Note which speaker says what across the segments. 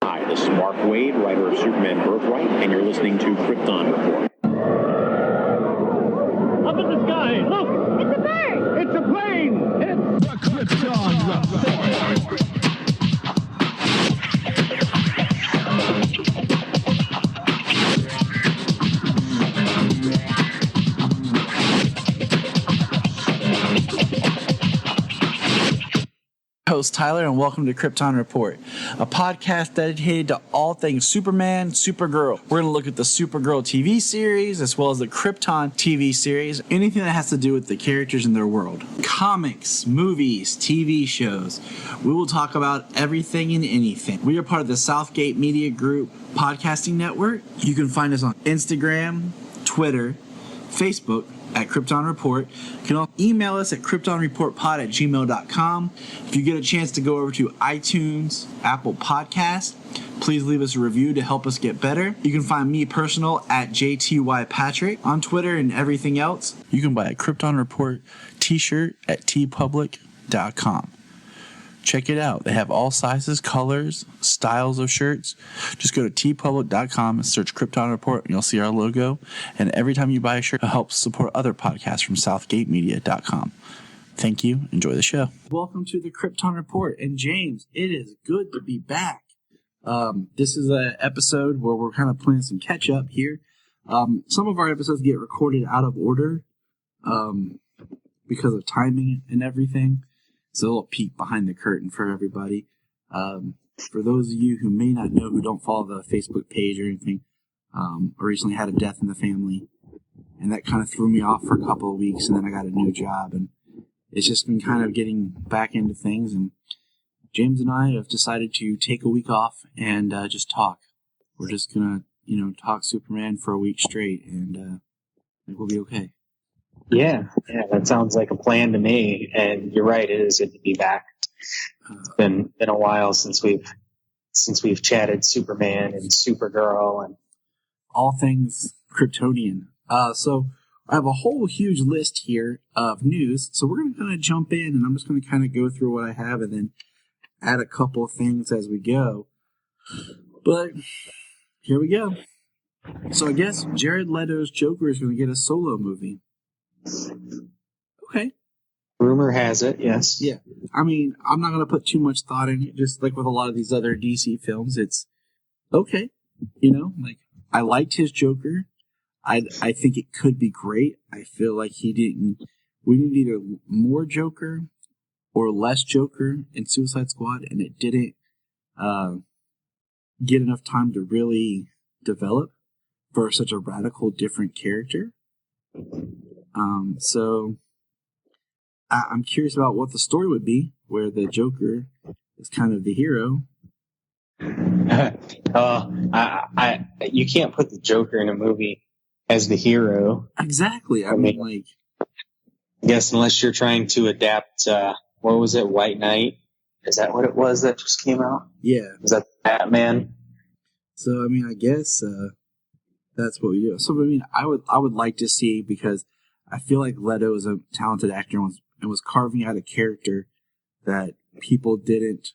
Speaker 1: Hi, this is Mark Waid, writer of Superman Birthright, and you're listening to Krypton Report.
Speaker 2: Up in the sky, look!
Speaker 3: It's a bird!
Speaker 2: It's a plane! It's the Krypton Report!
Speaker 4: Host Tyler, and welcome to Krypton Report, a podcast dedicated to all things Superman, Supergirl. We're going to look at the Supergirl TV series as well as the Krypton TV series, anything that has to do with the characters in their world. Comics, movies, TV shows. We will talk about everything and anything. We are part of the Southgate Media Group podcasting network. You can find us on Instagram, Twitter, Facebook, at Krypton Report. You can also email us at kryptonreportpod@gmail.com. If you get a chance to go over to iTunes, Apple Podcast, please leave us a review to help us get better. You can find me personal at JTYPatrick on Twitter and everything else. You can buy a Krypton Report t-shirt at tpublic.com. Check it out. They have all sizes, colors, styles of shirts. Just go to tpublic.com and search Krypton Report, and you'll see our logo. And every time you buy a shirt, it helps support other podcasts from southgatemedia.com. Thank you. Enjoy the show. Welcome to the Krypton Report. And James, it is good to be back. This is an episode where we're kind of playing some catch up here. Some of our episodes get recorded out of order because of timing and everything. So a little peek behind the curtain for everybody. For those of you who may not know, who don't follow the Facebook page or anything, I recently had a death in the family, and that kind of threw me off for a couple of weeks, and then I got a new job, and it's just been kind of getting back into things, and James and I have decided to take a week off and just talk. We're just going to, talk Superman for a week straight, and I think we'll be okay.
Speaker 5: Yeah, that sounds like a plan to me. And you're right, it is good to be back. It's been a while since we've chatted Superman and Supergirl and
Speaker 4: all things Kryptonian. So I have a whole huge list here of news. So we're going to kind of jump in, and I'm just going to kind of go through what I have and then add a couple of things as we go. But here we go. So I guess Jared Leto's Joker is going to get a solo movie. Okay.
Speaker 5: Rumor has it, yes.
Speaker 4: Yeah. I mean, I'm not going to put too much thought in it, just like with a lot of these other DC films. It's okay. I liked his Joker. I think it could be great. I feel like we need either more Joker or less Joker in Suicide Squad, and it didn't get enough time to really develop for such a radical, different character. So I'm curious about what the story would be, where the Joker is kind of the hero.
Speaker 5: You can't put the Joker in a movie as the hero.
Speaker 4: Exactly. I mean,
Speaker 5: I guess unless you're trying to adapt, what was it, White Knight? Is that what it was that just came out?
Speaker 4: Yeah.
Speaker 5: Was that Batman?
Speaker 4: So, I mean, I guess that's what we do. So, I mean, I would like to see, because I feel like Leto is a talented actor and was carving out a character that people didn't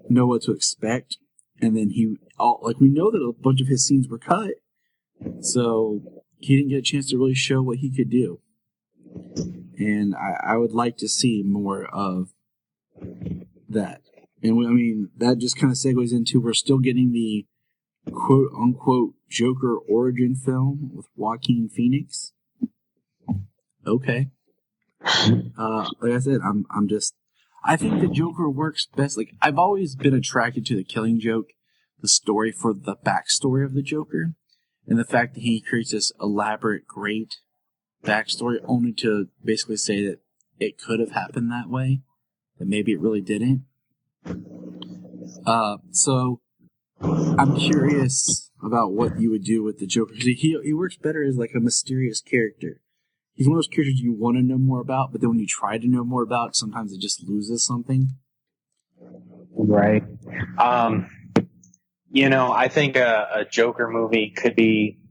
Speaker 4: know what to expect. And then we know that a bunch of his scenes were cut, so he didn't get a chance to really show what he could do. And I would like to see more of that. And I mean, that just kind of segues into, we're still getting the quote-unquote Joker origin film with Joaquin Phoenix. Okay. Like I said, I think the Joker works best. Like, I've always been attracted to the Killing Joke, the story for the backstory of the Joker, and the fact that he creates this elaborate, great backstory only to basically say that it could have happened that way, that maybe it really didn't. So I'm curious about what you would do with the Joker. He works better as like a mysterious character. He's one of those characters you want to know more about, but then when you try to know more about, sometimes it just loses something.
Speaker 5: Right. I think a Joker movie could be,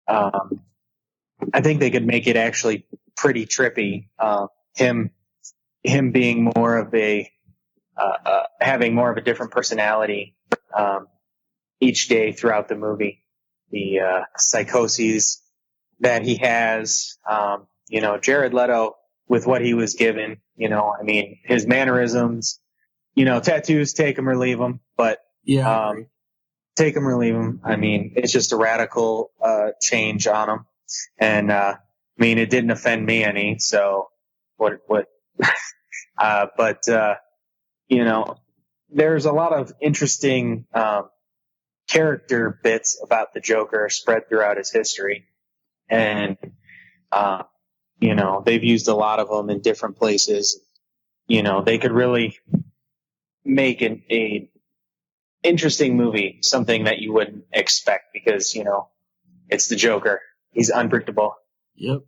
Speaker 5: I think they could make it actually pretty trippy. Him being more of a having more of a different personality each day throughout the movie. The psychoses that he has, Jared Leto, with what he was given, his mannerisms, tattoos, take them or leave them, but take them or leave them. I mean, it's just a radical change on him. And it didn't offend me any, so what but there's a lot of interesting character bits about the Joker spread throughout his history. And, they've used a lot of them in different places. They could really make an interesting movie, something that you wouldn't expect because, it's the Joker. He's unpredictable.
Speaker 4: Yep.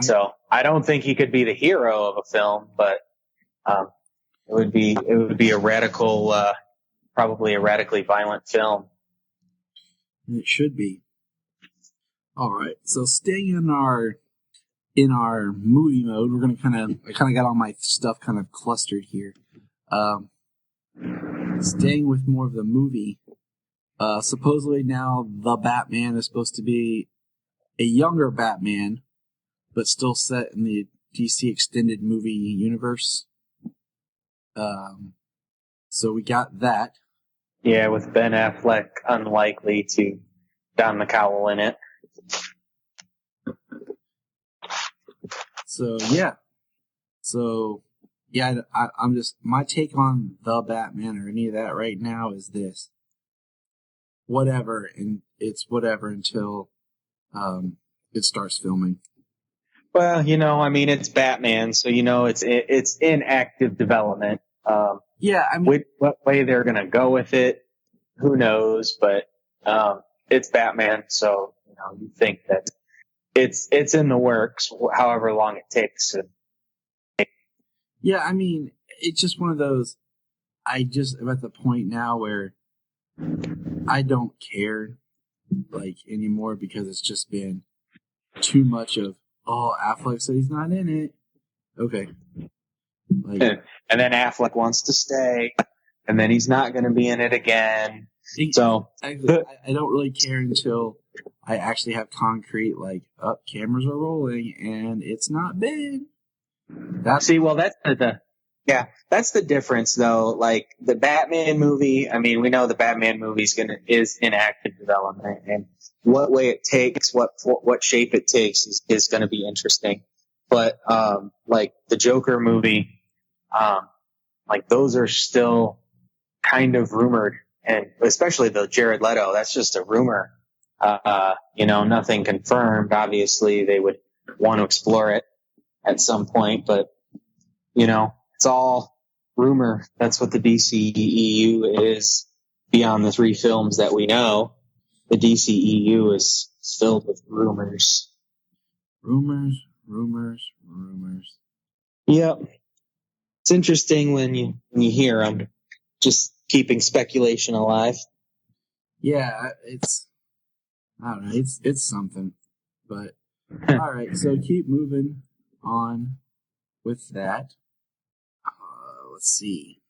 Speaker 5: So I don't think he could be the hero of a film, but it would be a radical, probably a radically violent film.
Speaker 4: It should be. All right. So staying in our movie mode, we're gonna I kind of got all my stuff kind of clustered here. Staying with more of the movie. Supposedly now the Batman is supposed to be a younger Batman, but still set in the DC extended movie universe. So we got that.
Speaker 5: Yeah, with Ben Affleck unlikely to don the cowl in it.
Speaker 4: So yeah. I'm just, my take on the Batman or any of that right now is this. Whatever, and it's whatever until it starts filming.
Speaker 5: Well, it's Batman, so it's in active development. What way they're gonna go with it, who knows? But it's Batman, so you think that it's in the works, however long it takes.
Speaker 4: Yeah, it's just one of those. I'm at the point now where I don't care anymore because it's just been too much of, Affleck said he's not in it. Okay.
Speaker 5: And then Affleck wants to stay, and then he's not going to be in it again. So
Speaker 4: I don't really care until I actually have concrete, cameras are rolling, and it's not been.
Speaker 5: That's the difference, though. Like the Batman movie, we know the Batman movie is in active development, and what way it takes, what shape it takes is going to be interesting. But the Joker movie, those are still kind of rumored, and especially the Jared Leto, that's just a rumor. Nothing confirmed. Obviously, they would want to explore it at some point, but it's all rumor. That's what the DCEU is. Beyond the 3 films that we know, the DCEU is filled with rumors.
Speaker 4: Rumors.
Speaker 5: Yep. It's interesting when you hear them. Just keeping speculation alive.
Speaker 4: Yeah, I don't know. It's something. But all right, so keep moving on with that. Let's see.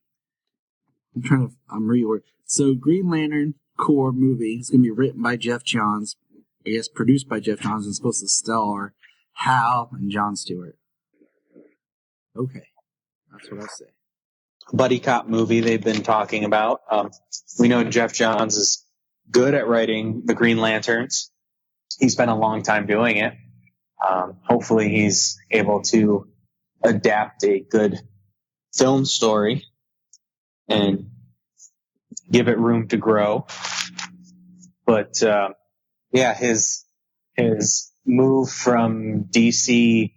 Speaker 4: I'm reworking. So Green Lantern Corps movie is going to be written by Jeff Johns. I guess produced by Jeff Johns and supposed to star Hal and Jon Stewart. Okay. That's what I say.
Speaker 5: Buddy cop movie they've been talking about. We know Jeff Johns is good at writing the Green Lanterns. He's spent a long time doing it. Hopefully he's able to adapt a good film story and give it room to grow. But his move from DC,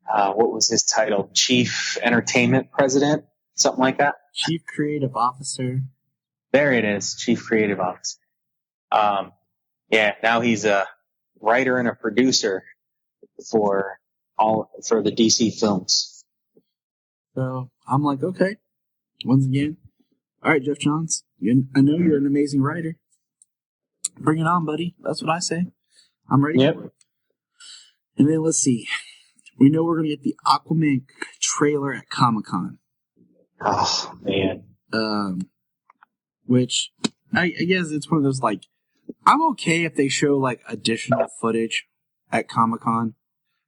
Speaker 5: what was his title? Chief Entertainment President? Something like that?
Speaker 4: Chief Creative Officer.
Speaker 5: There it is, Chief Creative Officer. Now he's a writer and a producer for the DC films.
Speaker 4: So I'm like, okay. Once again, all right, Jeff Johns. I know you're an amazing writer. Bring it on, buddy. That's what I say. I'm ready for it. And then let's see. We know we're going to get the Aquaman trailer at Comic-Con.
Speaker 5: Oh, man.
Speaker 4: Which I guess it's one of those, like, I'm okay if they show, like, additional footage at Comic-Con,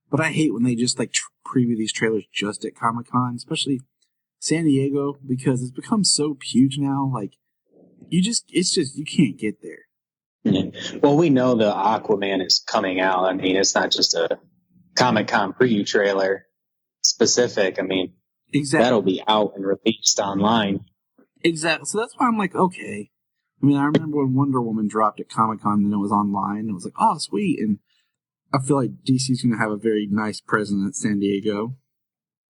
Speaker 4: but I hate when they just, like, preview these trailers just at Comic-Con, especially San Diego, because it's become so huge now, like, you can't get there.
Speaker 5: Yeah. Well, we know the Aquaman is coming out. I mean, it's not just a Comic-Con preview trailer specific. I mean,
Speaker 4: Exactly.
Speaker 5: that'll be out and released online.
Speaker 4: Exactly. So that's why I'm like, okay. I mean, I remember when Wonder Woman dropped at Comic-Con and it was online, and it was like, oh, sweet. And I feel like DC's going to have a very nice presence at San Diego.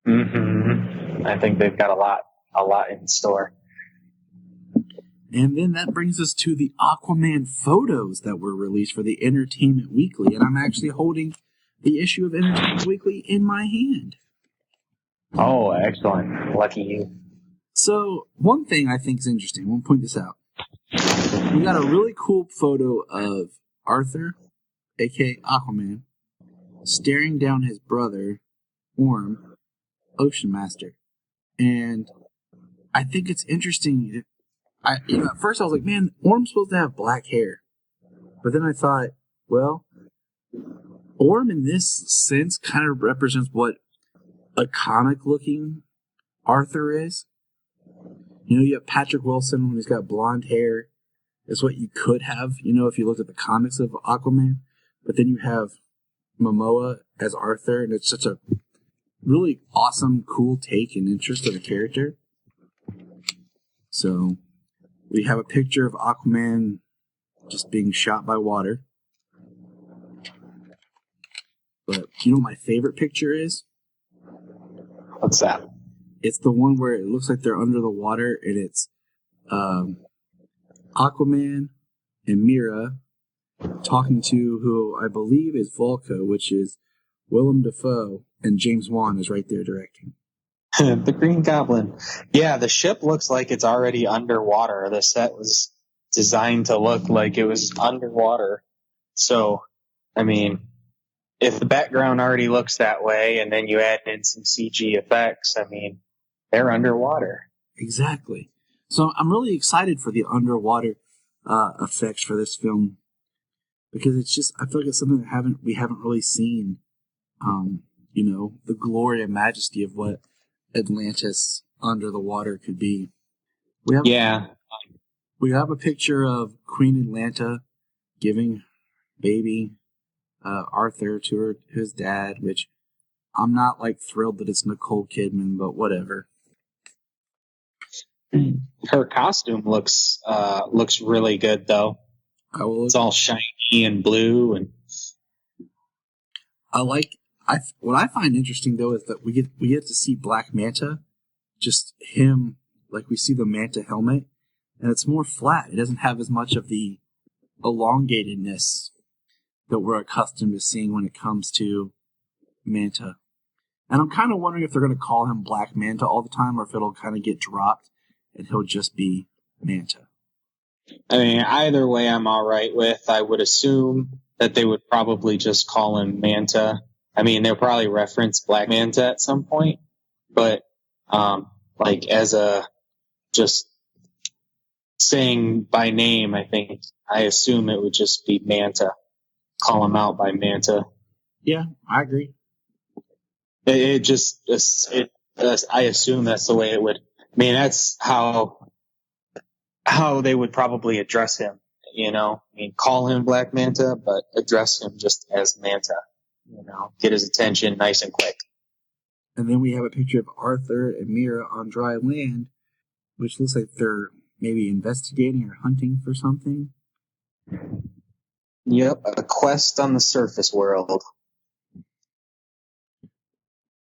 Speaker 5: Mm-hmm. I think they've got a lot in store.
Speaker 4: And then that brings us to the Aquaman photos that were released for the Entertainment Weekly. And I'm actually holding the issue of Entertainment Weekly in my hand.
Speaker 5: Oh, excellent. Lucky you.
Speaker 4: So, one thing I think is interesting, I want to point this out. We got a really cool photo of Arthur, a.k.a. Aquaman, staring down his brother, Orm, Ocean Master. And I think it's interesting. At first I was like, man, Orm's supposed to have black hair. But then I thought, well, Orm in this sense kind of represents what a comic-looking Arthur is. You know, you have Patrick Wilson when he's got blonde hair. It's what you could have, if you looked at the comics of Aquaman. But then you have Momoa as Arthur, and it's such a really awesome, cool take and interest of the character. So, we have a picture of Aquaman just being shot by water. But you know what my favorite picture is?
Speaker 5: What's that?
Speaker 4: It's the one where it looks like they're under the water, and it's Aquaman and Mera talking to who I believe is Volko, which is Willem Dafoe, and James Wan is right there directing.
Speaker 5: The Green Goblin. Yeah, the ship looks like it's already underwater. The set was designed to look like it was underwater. So, I mean, if the background already looks that way and then you add in some CG effects, I mean, they're underwater.
Speaker 4: Exactly. So I'm really excited for the underwater effects for this film, because it's just, I feel like it's something that we haven't really seen. The glory and majesty of what Atlantis under the water could be. We have a picture of Queen Atlanta giving baby Arthur to his dad, which I'm not like thrilled that it's Nicole Kidman, but whatever.
Speaker 5: Her costume looks really good though. It's all shiny and blue, and
Speaker 4: what I find interesting though is that we get to see Black Manta, just him, like we see the Manta helmet, and it's more flat. It doesn't have as much of the elongatedness that we're accustomed to seeing when it comes to Manta. And I'm kind of wondering if they're going to call him Black Manta all the time, or if it'll kind of get dropped and he'll just be Manta.
Speaker 5: I mean, either way I'm all right with. I would assume that they would probably just call him Manta. I mean, they'll probably reference Black Manta at some point, but as a just saying by name, I assume it would just be Manta. Call him out by Manta.
Speaker 4: Yeah, I agree.
Speaker 5: I assume that's the way it would. I mean, that's how they would probably address him. I mean, call him Black Manta, but address him just as Manta. Get his attention nice and quick.
Speaker 4: And then we have a picture of Arthur and Mera on dry land, which looks like they're maybe investigating or hunting for something.
Speaker 5: Yep, a quest on the surface world.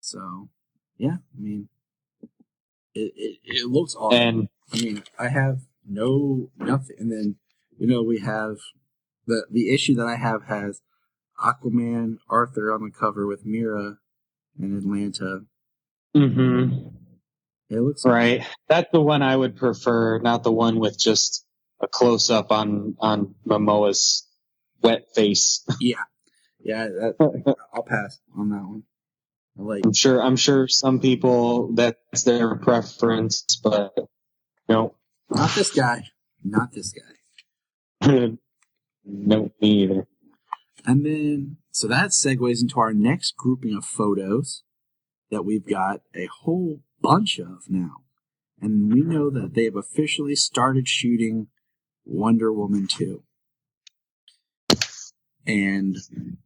Speaker 4: So, yeah, I mean, it looks awesome.
Speaker 5: And
Speaker 4: I mean, I have nothing. And then, we have the issue that I have has Aquaman, Arthur on the cover with Mera and Atlanta.
Speaker 5: Mm-hmm.
Speaker 4: It looks
Speaker 5: right. That's the one I would prefer, not the one with just a close up on Momoa's wet face.
Speaker 4: Yeah. I'll pass on that one. Like,
Speaker 5: I'm sure some people that's their preference, but no,
Speaker 4: not this guy. Not this guy.
Speaker 5: no, me either.
Speaker 4: And then, so that segues into our next grouping of photos that we've got a whole bunch of now. And we know that they have officially started shooting Wonder Woman 2. And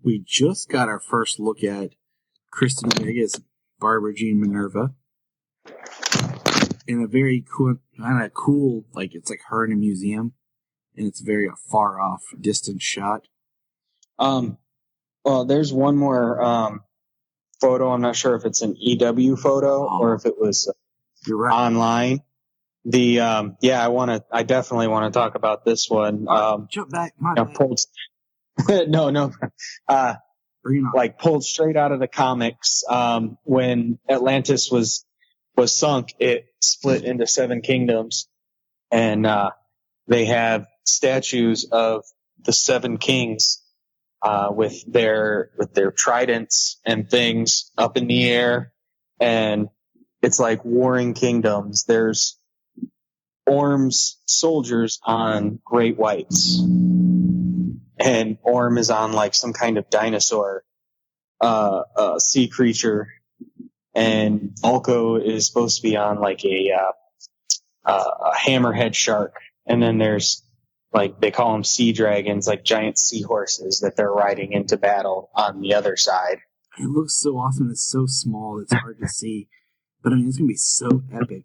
Speaker 4: we just got our first look at Kristen Wiig as Barbara Jean Minerva in a very cool, like it's like her in a museum, and it's very far off, distant shot.
Speaker 5: Well, there's one more photo. I'm not sure if it's an EW photo or if it was
Speaker 4: You're right.
Speaker 5: online. I definitely want to talk about this one.
Speaker 4: Jump back, my
Speaker 5: no,
Speaker 4: Bring it on.
Speaker 5: like pulled straight out of the comics. When Atlantis was sunk, it split into 7 kingdoms, and they have statues of the 7 kings with their tridents and things up in the air, and it's like warring kingdoms. There's Orm's soldiers on great whites, and Orm is on like some kind of dinosaur, sea creature, and Ulko is supposed to be on like a hammerhead shark, and then there's like they call them sea dragons, like giant seahorses that they're riding into battle on the other side.
Speaker 4: It looks so awesome. It's so small. It's hard to see, but I mean, it's gonna be so epic.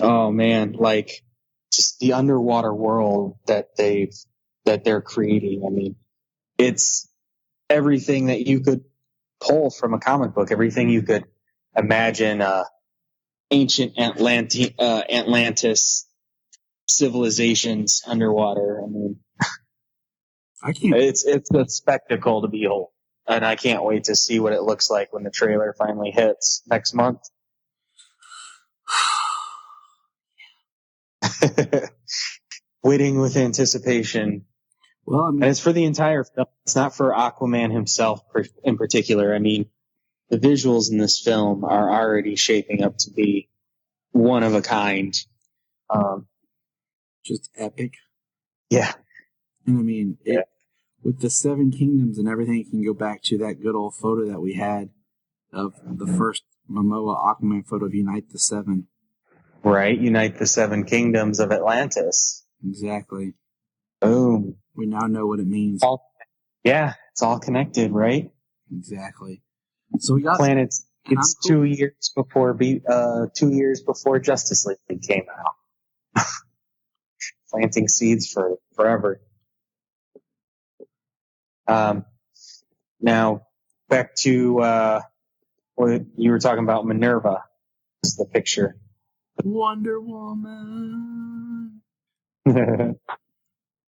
Speaker 5: Oh man, like just the underwater world that they're creating. I mean, it's everything that you could pull from a comic book, everything you could imagine ancient Atlantis civilizations underwater. I mean, it's a spectacle to behold, and I can't wait to see what it looks like when the trailer finally hits next month. Waiting with anticipation.
Speaker 4: Well, I mean,
Speaker 5: and it's for the entire film. It's not for Aquaman himself in particular. I mean, the visuals in this film are already shaping up to be one of a kind.
Speaker 4: just epic.
Speaker 5: Yeah.
Speaker 4: And I mean, with the 7 kingdoms and everything, it can go back to that good old photo that we had of the first Momoa Aquaman photo of Unite the 7.
Speaker 5: Right, unite the 7 kingdoms of Atlantis.
Speaker 4: Exactly.
Speaker 5: Boom.
Speaker 4: We now know what it means.
Speaker 5: It's all connected, right?
Speaker 4: Exactly. So we got
Speaker 5: planets. It's 2 years before 2 years before Justice League came out. Planting seeds for forever. Now back to what you were talking about. Minerva is the picture.
Speaker 4: Wonder Woman.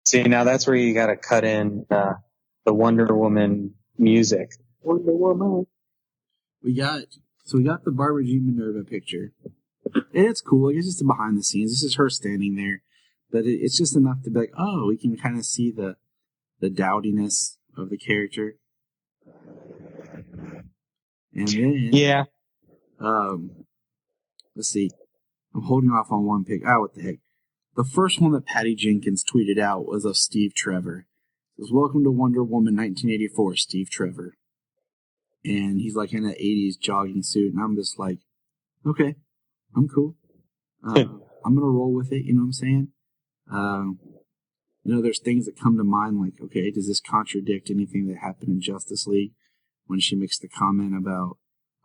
Speaker 5: See, now that's where you got to cut in the Wonder Woman music. Wonder Woman.
Speaker 4: We got the Barbara Jean Minerva picture. And it's cool. It's just behind the scenes. This is her standing there. But it's just enough to be like, oh, we can kind of see the dowdiness of the character. And then...
Speaker 5: Yeah.
Speaker 4: Let's see. I'm holding off on one pic. Oh, what the heck. The first one that Patty Jenkins tweeted out was of Steve Trevor. It says, "Welcome to Wonder Woman 1984, Steve Trevor." And he's like in an 80s jogging suit. And I'm just like, okay, I'm cool. I'm going to roll with it. You know what I'm saying? There's things that come to mind like, okay, does this contradict anything that happened in Justice League when she makes the comment about,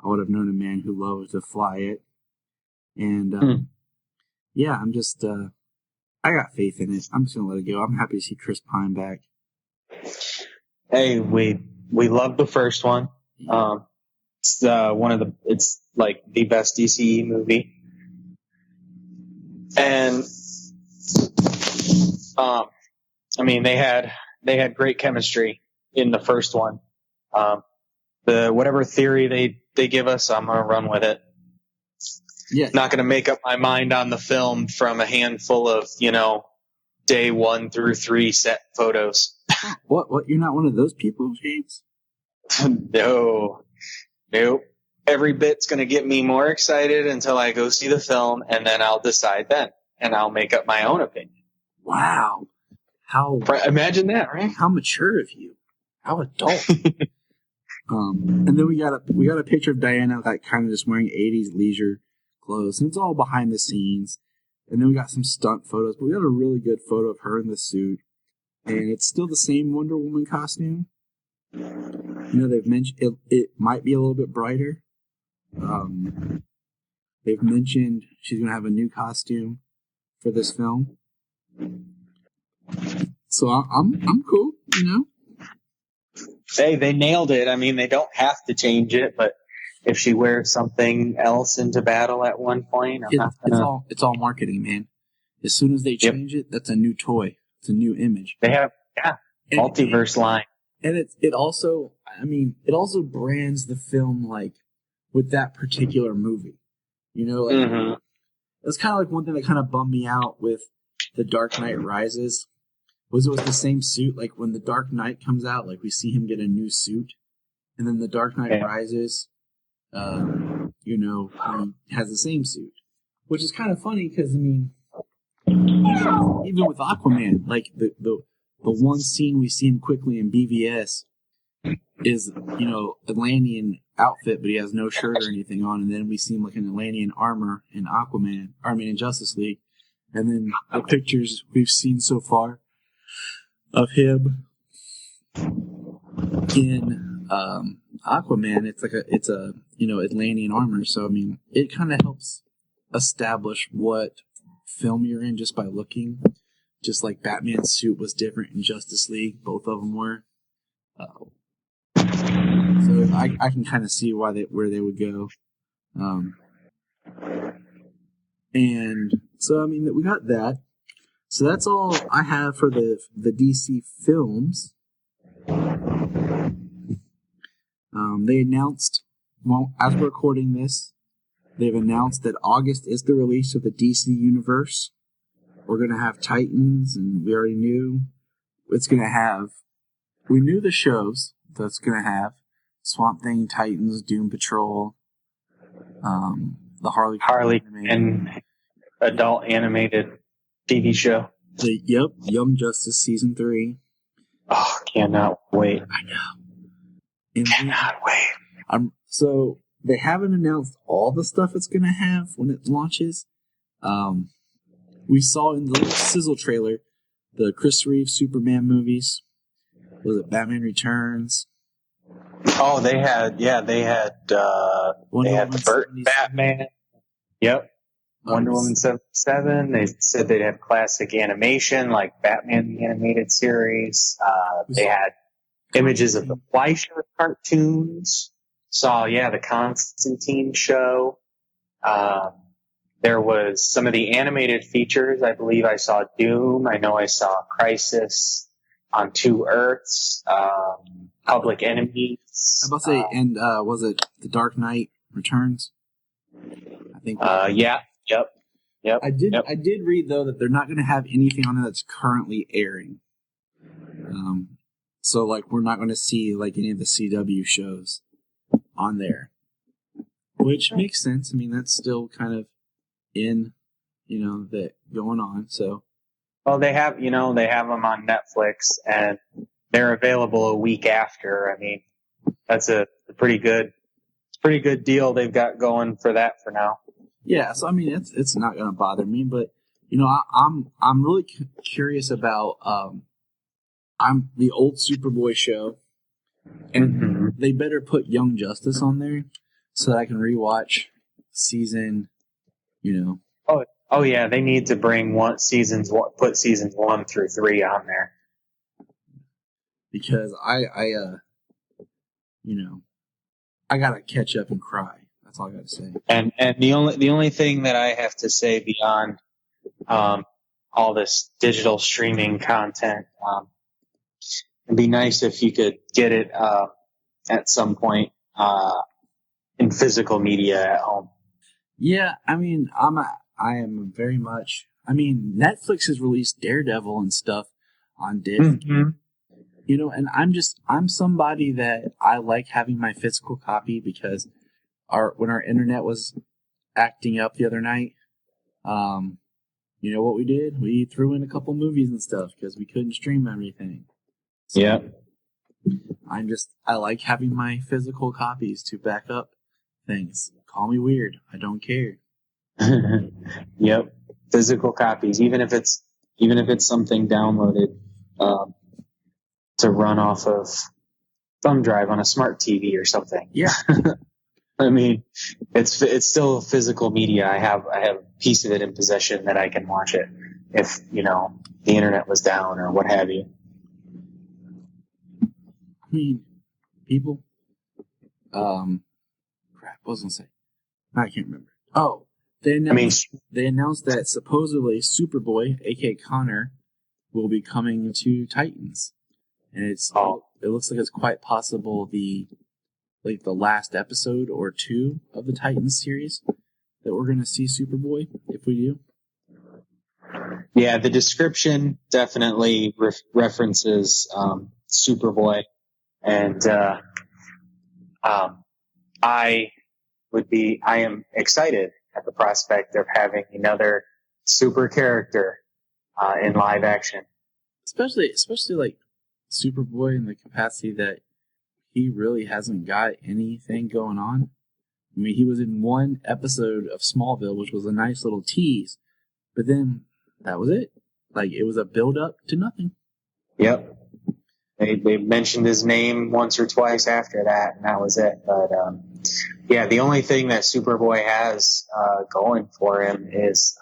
Speaker 4: I would have known a man who loved to fly it. And, yeah, I'm just, I got faith in it. I'm just going to let it go. I'm happy to see Chris Pine back.
Speaker 5: Hey, we love the first one. It's it's like the best DCE movie. And, I mean, they had great chemistry in the first one. The whatever theory they give us, I'm going to run with it.
Speaker 4: Yeah.
Speaker 5: Not going to make up my mind on the film from a handful of, day 1 through 3 set photos.
Speaker 4: What? You're not one of those people, James?
Speaker 5: No. Nope. every bit's going to get me more excited until I go see the film, and then I'll decide then, and I'll make up my own opinion.
Speaker 4: Wow.
Speaker 5: Imagine that, right?
Speaker 4: How mature of you. How adult. And then we got a picture of Diana like kind of just wearing 80s leisure clothes, and it's all behind the scenes. And then we got some stunt photos, but we got a really good photo of her in the suit, and it's still the same Wonder Woman costume. They've mentioned it might be a little bit brighter. They've mentioned she's gonna have a new costume for this film, so I'm cool.
Speaker 5: Hey, they nailed it. I mean, they don't have to change it, but if she wears something else into battle at one point,
Speaker 4: it's all marketing, man. As soon as they change it, that's a new toy. It's a new image.
Speaker 5: They have multiverse line,
Speaker 4: and it also brands the film like with that particular movie. That's kind of like one thing that kind of bummed me out with The Dark Knight Rises. It was the same suit. Like when The Dark Knight comes out, like we see him get a new suit, and then The Dark Knight Rises, he has the same suit, which is kind of funny because even with Aquaman, like the one scene we see him quickly in BVS is Atlantean outfit, but he has no shirt or anything on, and then we see him like in Atlantean armor in in Justice League, and then the pictures we've seen so far of him in Aquaman, it's a Atlantean armor. So it kind of helps establish what film you're in just by looking. Just like Batman's suit was different in Justice League, both of them were. So I can kind of see where they would go. And so we got that. So that's all I have for the DC films. They announced, as we're recording this, they've announced that August is the release of the DC Universe. We're going to have Titans, and we already knew it's going to have. We knew the shows that it's going to have: Swamp Thing, Titans, Doom Patrol, the Harley
Speaker 5: and adult animated TV show.
Speaker 4: Young Justice Season 3.
Speaker 5: Oh, cannot wait.
Speaker 4: I know. And
Speaker 5: cannot wait.
Speaker 4: So they haven't announced all the stuff it's going to have when it launches. We saw in the little sizzle trailer the Chris Reeve Superman movies. Was it Batman Returns?
Speaker 5: Oh, they had the Burton Batman. Yep. Wonder Woman 77. They said they'd have classic animation like Batman the Animated Series. They had images of the Fleischer cartoons. Saw the Constantine show. There was some of the animated features. I believe I saw Doom. I know I saw Crisis on Two Earths. Public Enemies.
Speaker 4: I was about to say, and was it The Dark Knight Returns? I think. Yep. I did read though that they're not going to have anything on there that's currently airing. So like we're not going to see like any of the CW shows on there, which makes sense. That's still kind of in, that going on. So.
Speaker 5: Well, they have them on Netflix, and they're available a week after. That's a pretty good deal they've got going for that for now.
Speaker 4: Yeah, so it's not going to bother me, but I'm really curious about I'm the old Superboy show, and they better put Young Justice on there so that I can rewatch season.
Speaker 5: Oh yeah, they need to put seasons 1 through 3 on there.
Speaker 4: Because I gotta catch up and cry. That's all I gotta say.
Speaker 5: And the only thing that I have to say beyond all this digital streaming content, it'd be nice if you could get it at some point in physical media at home. Yeah,
Speaker 4: I am very much. Netflix has released Daredevil and stuff on disc. And I'm somebody that I like having my physical copy because when our internet was acting up the other night, you know what we did? We threw in a couple movies and stuff because we couldn't stream everything. So
Speaker 5: Yeah.
Speaker 4: I like having my physical copies to back up things. Call me weird. I don't care.
Speaker 5: Yep. Physical copies, even if it's something downloaded to run off of thumb drive on a smart TV or something.
Speaker 4: Yeah.
Speaker 5: I mean, it's still physical media. I have a piece of it in possession that I can watch it if, the internet was down or what have you.
Speaker 4: I mean, people, crap, what was I going to say? I can't remember. Oh, they announced that supposedly Superboy, aka Connor, will be coming to Titans. And it looks like it's quite possible the last episode or two of the Titans series that we're going to see Superboy, if we do.
Speaker 5: Yeah, the description definitely references Superboy, and I am excited at the prospect of having another super character in live action.
Speaker 4: Especially like Superboy in the capacity that he really hasn't got anything going on. I mean, he was in one episode of Smallville, which was a nice little tease, but then that was it. Like, it was a build-up to nothing.
Speaker 5: Yep. They mentioned his name once or twice after that, and that was it. But, yeah, the only thing that Superboy has going for him is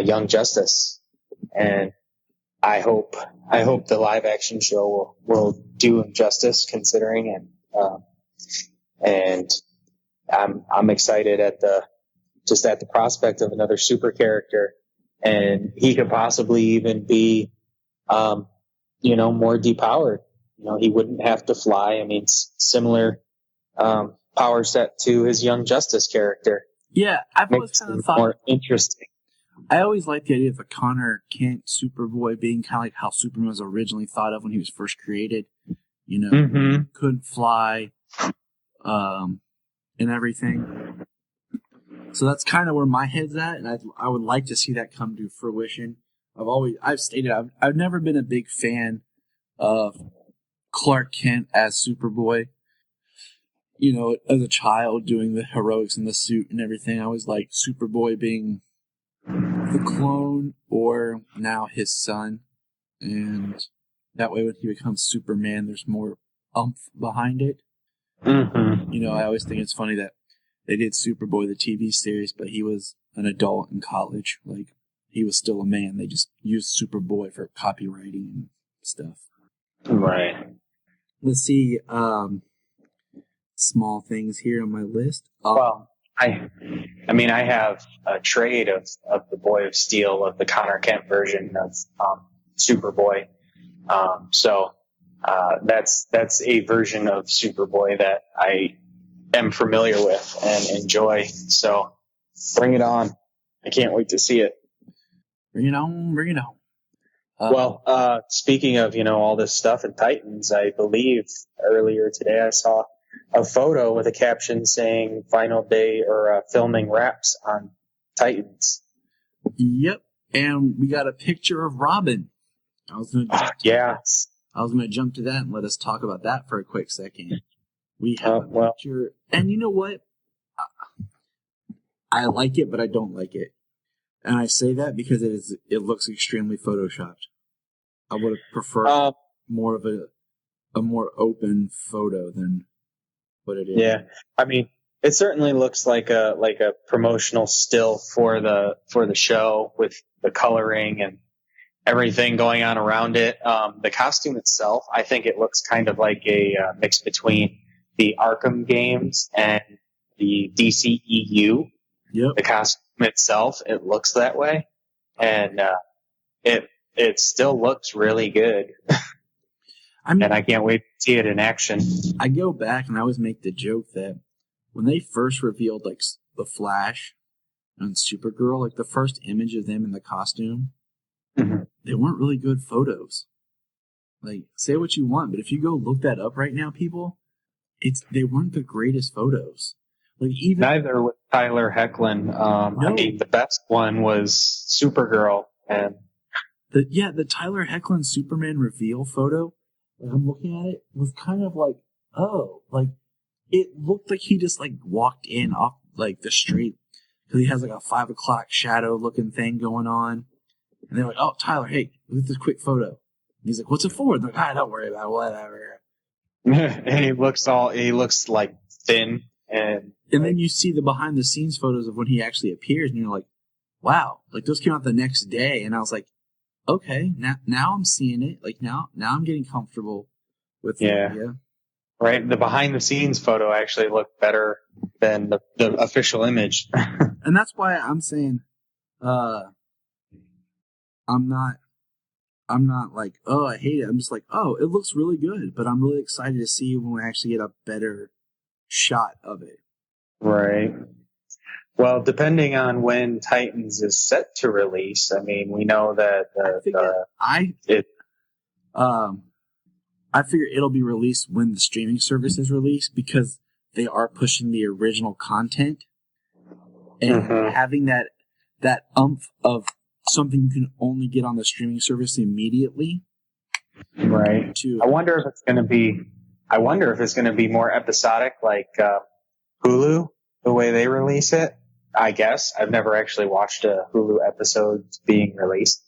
Speaker 5: Young Justice. And I hope the live-action show will do him justice, considering, and I'm excited at the prospect of another super character, and he could possibly even be, more depowered. He wouldn't have to fly. I mean, similar power set to his Young Justice character.
Speaker 4: Yeah, I've always kind of thought
Speaker 5: more interesting.
Speaker 4: I always liked the idea of a Connor Kent Superboy being kind of like how Superman was originally thought of when he was first created. Couldn't fly, and everything. So that's kind of where my head's at, and I would like to see that come to fruition. I've stated I've never been a big fan of Clark Kent as Superboy. As a child doing the heroics in the suit and everything, I always liked Superboy being the clone or now his son, and that way when he becomes Superman, there's more oomph behind it.
Speaker 5: Mm-hmm.
Speaker 4: I always think it's funny that they did Superboy the TV series, but he was an adult in college. Like, he was still a man. They just used Superboy for copywriting and stuff.
Speaker 5: Right.
Speaker 4: Let's see. Small things here on my list.
Speaker 5: Well, I have a trade of the Boy of Steel, of the Connor Kent version of Superboy. So that's a version of Superboy that I am familiar with and enjoy. So bring it on. I can't wait to see it.
Speaker 4: Bring it on.
Speaker 5: Speaking of, all this stuff in Titans, I believe earlier today I saw a photo with a caption saying final day or filming wraps on Titans.
Speaker 4: Yep. And we got a picture of Robin. I was going to jump to that and let us talk about that for a quick second. We have a picture. And you know what? I like it, but I don't like it. And I say that because it looks extremely photoshopped. I would have preferred more of a more open photo than what it is.
Speaker 5: Yeah, I mean, it certainly looks like a promotional still for the show with the coloring and everything going on around it. The costume itself, I think it looks kind of like a mix between the Arkham games and the DCEU.
Speaker 4: Yep.
Speaker 5: The costume itself, it looks that way, and it still looks really good. And I can't wait to see it in action.
Speaker 4: I go back and I always make the joke that when they first revealed like the Flash and Supergirl, like the first image of them in the costume, they weren't really good photos. Like, say what you want, but if you go look that up right now, people, they weren't the greatest photos. Like even
Speaker 5: Neither with Tyler Hoechlin. I mean, the best one was Supergirl, and
Speaker 4: the Tyler Hoechlin Superman reveal photo, like I'm looking at it, was kind of like, oh, like it looked like he just like walked in off like the street because he has like a 5 o'clock shadow looking thing going on, and they're like, oh, Tyler, hey, look at this quick photo. And he's like, what's it for? And they're like, don't worry about it, whatever.
Speaker 5: and he looks like thin, and
Speaker 4: then you see the behind the scenes photos of when he actually appears, and you're like, wow, like those came out the next day, and I was like, okay, now I'm seeing it. Like now I'm getting comfortable with the idea.
Speaker 5: Right, the behind the scenes photo actually looked better than the official image.
Speaker 4: And that's why I'm saying, I'm not like, oh, I hate it. I'm just like, oh, it looks really good, but I'm really excited to see when we actually get a better shot of it. Right.
Speaker 5: Well, depending on when Titans is set to release, I mean, we know that
Speaker 4: I figure it'll be released when the streaming service is released because they are pushing the original content and having that umph of something you can only get on the streaming service immediately.
Speaker 5: Right. I wonder if it's going to be more episodic, like Hulu, the way they release it. I guess I've never actually watched a Hulu episode being released,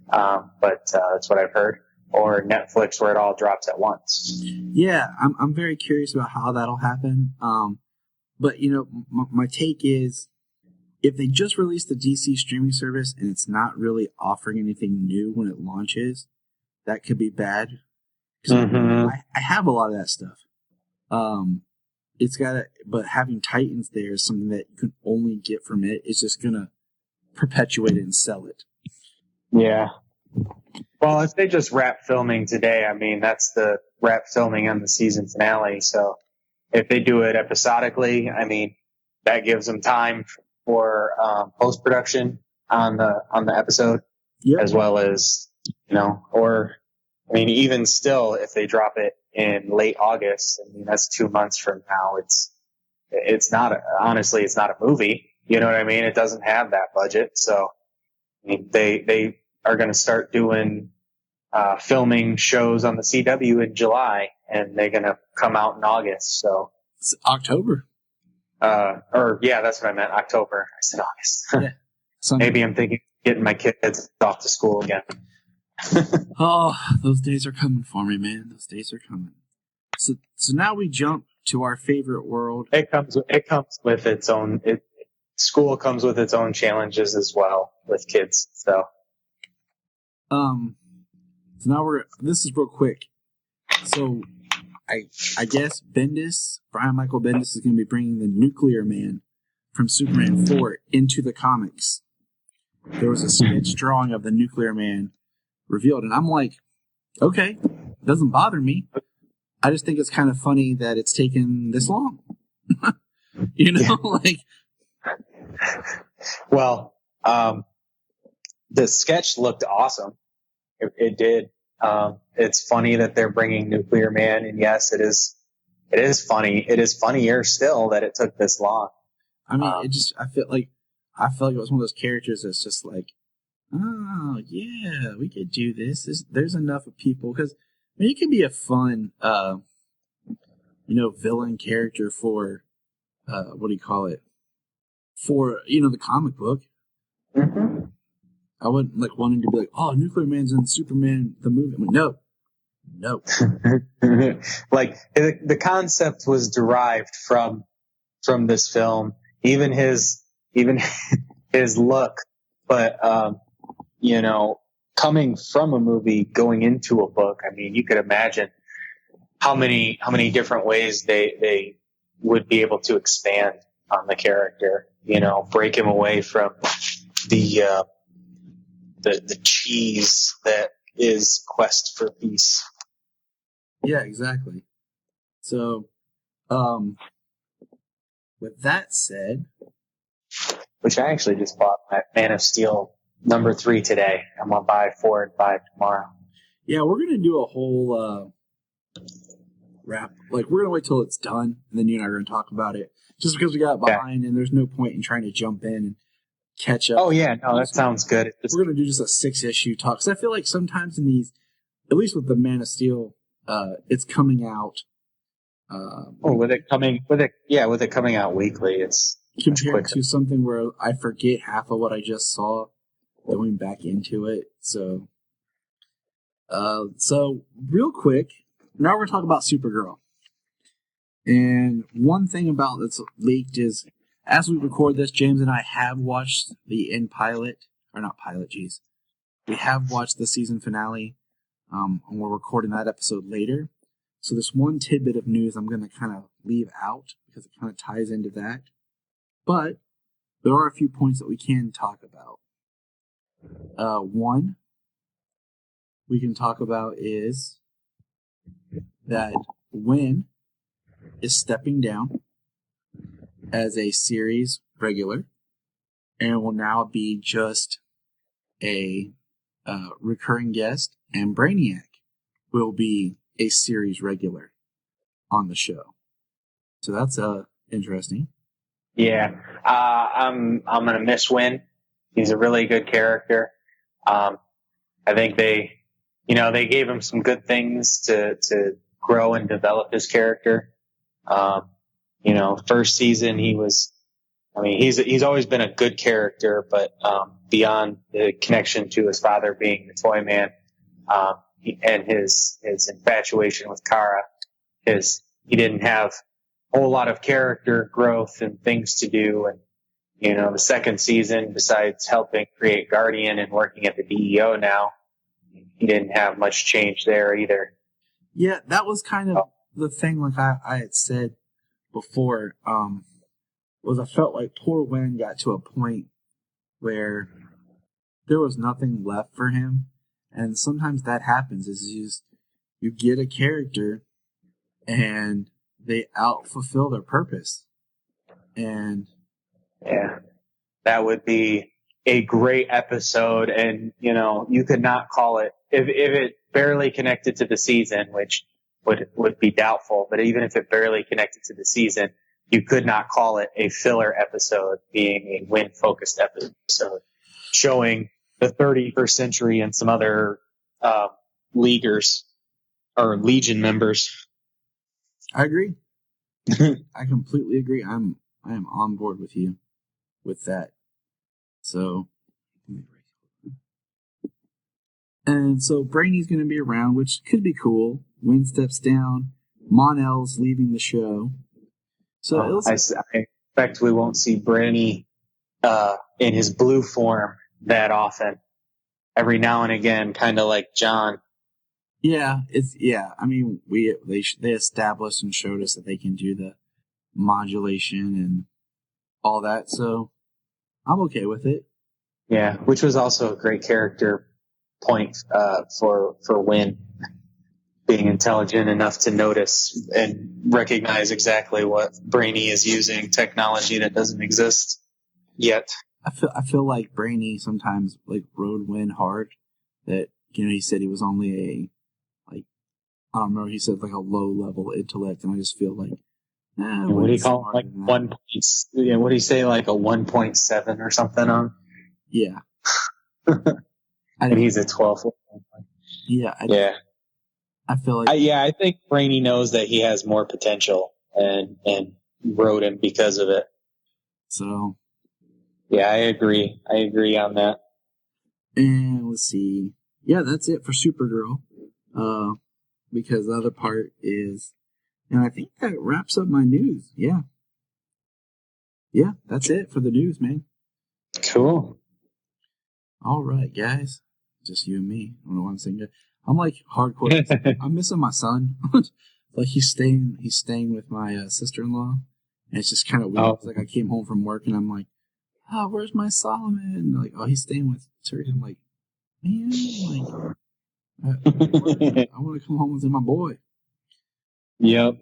Speaker 5: but that's what I've heard. Or Netflix, where it all drops at once.
Speaker 4: Yeah, I'm very curious about how that'll happen. But my take is, if they just release the DC streaming service and it's not really offering anything new when it launches, that could be bad. I have a lot of that stuff. But having Titans there is something that you can only get from it. It's just gonna perpetuate it and sell it.
Speaker 5: Yeah. Well, if they just wrap filming today, I mean, that's the wrap filming on the season finale. So if they do it episodically, I mean, that gives them time for post-production on the episode, as well as, even still, if they drop it in late August, I mean, that's 2 months from now. It's not a movie. You know what I mean? It doesn't have that budget. So, I mean, they are going to start doing filming shows on the CW in July, and they're going to come out in August. So
Speaker 4: it's October.
Speaker 5: That's what I meant. October. I said August. Yeah. Maybe I'm thinking getting my kids off to school again.
Speaker 4: Oh, those days are coming for me, man. Those days are coming. So now we jump to our favorite world.
Speaker 5: It comes with its own. School comes with its own challenges as well with kids. So.
Speaker 4: So now this is real quick. So I guess Brian Michael Bendis is going to be bringing the Nuclear Man from Superman 4 into the comics. There was a sketch drawing of the Nuclear Man revealed, and I'm like, okay, doesn't bother me. I just think it's kind of funny that it's taken this long.
Speaker 5: Well, the sketch looked awesome. It did. It's funny that they're bringing Nuclear Man, and yes, it is funny. It is funnier still that it took this long.
Speaker 4: I mean, I feel like it was one of those characters that's just like, oh yeah, we could do this. There's enough of people, because it can be a fun, villain character for, what do you call it? For the comic book. Mm-hmm. I wouldn't like wanting to be like, oh, Nuclear Man's in Superman the movie. I'm like, no.
Speaker 5: Like the concept was derived from this film, even his look, but coming from a movie going into a book, I mean, you could imagine how many different ways they would be able to expand on the character, break him away from the cheese that is Quest for Peace.
Speaker 4: Yeah, exactly. So, with that said,
Speaker 5: which I actually just bought Man of Steel #3 today. I'm gonna buy 4 and 5 tomorrow.
Speaker 4: Yeah, we're gonna do a whole wrap. Like, we're gonna wait till it's done, and then you and I are gonna talk about it. just because we got behind, and there's no point in trying to jump in and catch up.
Speaker 5: Oh yeah, no, that sounds good.
Speaker 4: We're gonna do just a 6-issue talk, because I feel like sometimes in these, at least with the Man of Steel, it's coming out.
Speaker 5: With it coming out weekly, it's
Speaker 4: compared to something where I forget half of what I just saw going back into it. So real quick, now we're talking about Supergirl. And one thing about that's leaked is, as we record this, James and I have watched the end pilot, or not pilot, geez. We have watched the season finale, and we're recording that episode later. So this one tidbit of news I'm going to kind of leave out, because it kind of ties into that. But there are a few points that we can talk about. One we can talk about is that Wynn is stepping down as a series regular and will now be just a recurring guest, and Brainiac will be a series regular on the show. So that's interesting.
Speaker 5: Yeah, I'm gonna miss Wynn. He's a really good character. I think they gave him some good things to grow and develop his character. First season he's always been a good character, but beyond the connection to his father being the Toy Man, and his infatuation with Kara, he didn't have a whole lot of character growth and things to do. And the second season, besides helping create Guardian and working at the DEO now, he didn't have much change there either.
Speaker 4: Yeah, that was kind of the thing, like I had said before, was I felt like poor Wynn got to a point where there was nothing left for him. And sometimes that happens, is you get a character and they out-fulfill their purpose. And
Speaker 5: yeah, that would be a great episode. And, you could not call it, if it barely connected to the season, which would be doubtful, but even if it barely connected to the season, you could not call it a filler episode, being a Wynn-focused episode, showing the 31st Century and some other leaguers or Legion members.
Speaker 4: I agree. I completely agree. I am on board with you with that. So, and so Brainy's going to be around, which could be cool. Wynn steps down. Mon-El's leaving the show. So
Speaker 5: I expect we won't see Brainy in his blue form that often. Every now and again, kind of like John.
Speaker 4: Yeah, I mean, they established and showed us that they can do the modulation and all that, so I'm okay with it.
Speaker 5: Yeah, which was also a great character point for Wynn, being intelligent enough to notice and recognize exactly what Brainy is using, technology that doesn't exist yet.
Speaker 4: I feel like Brainy sometimes rode Wynn hard. That he said he was only I don't remember. He said a low level intellect, and I just feel like,
Speaker 5: what do you call it? What do you say? Like a 1.7 or something on?
Speaker 4: Yeah.
Speaker 5: And he's a 12.
Speaker 4: Yeah. I feel like.
Speaker 5: I think Brainy knows that he has more potential and rode him because of it.
Speaker 4: So.
Speaker 5: Yeah, I agree. I agree on that.
Speaker 4: And let's see. Yeah, that's it for Supergirl. Because the other part is, and I think that wraps up my news. Yeah. Yeah, that's it for the news, man.
Speaker 5: Cool.
Speaker 4: All right, guys. Just you and me. I don't know what I'm saying. I'm hardcore. I'm missing my son. He's staying with my sister-in-law. And it's just kind of weird. It's I came home from work and I'm like, where's my Solomon? He's staying with Terry. I'm like, man, I want to come home with my boy.
Speaker 5: Yep.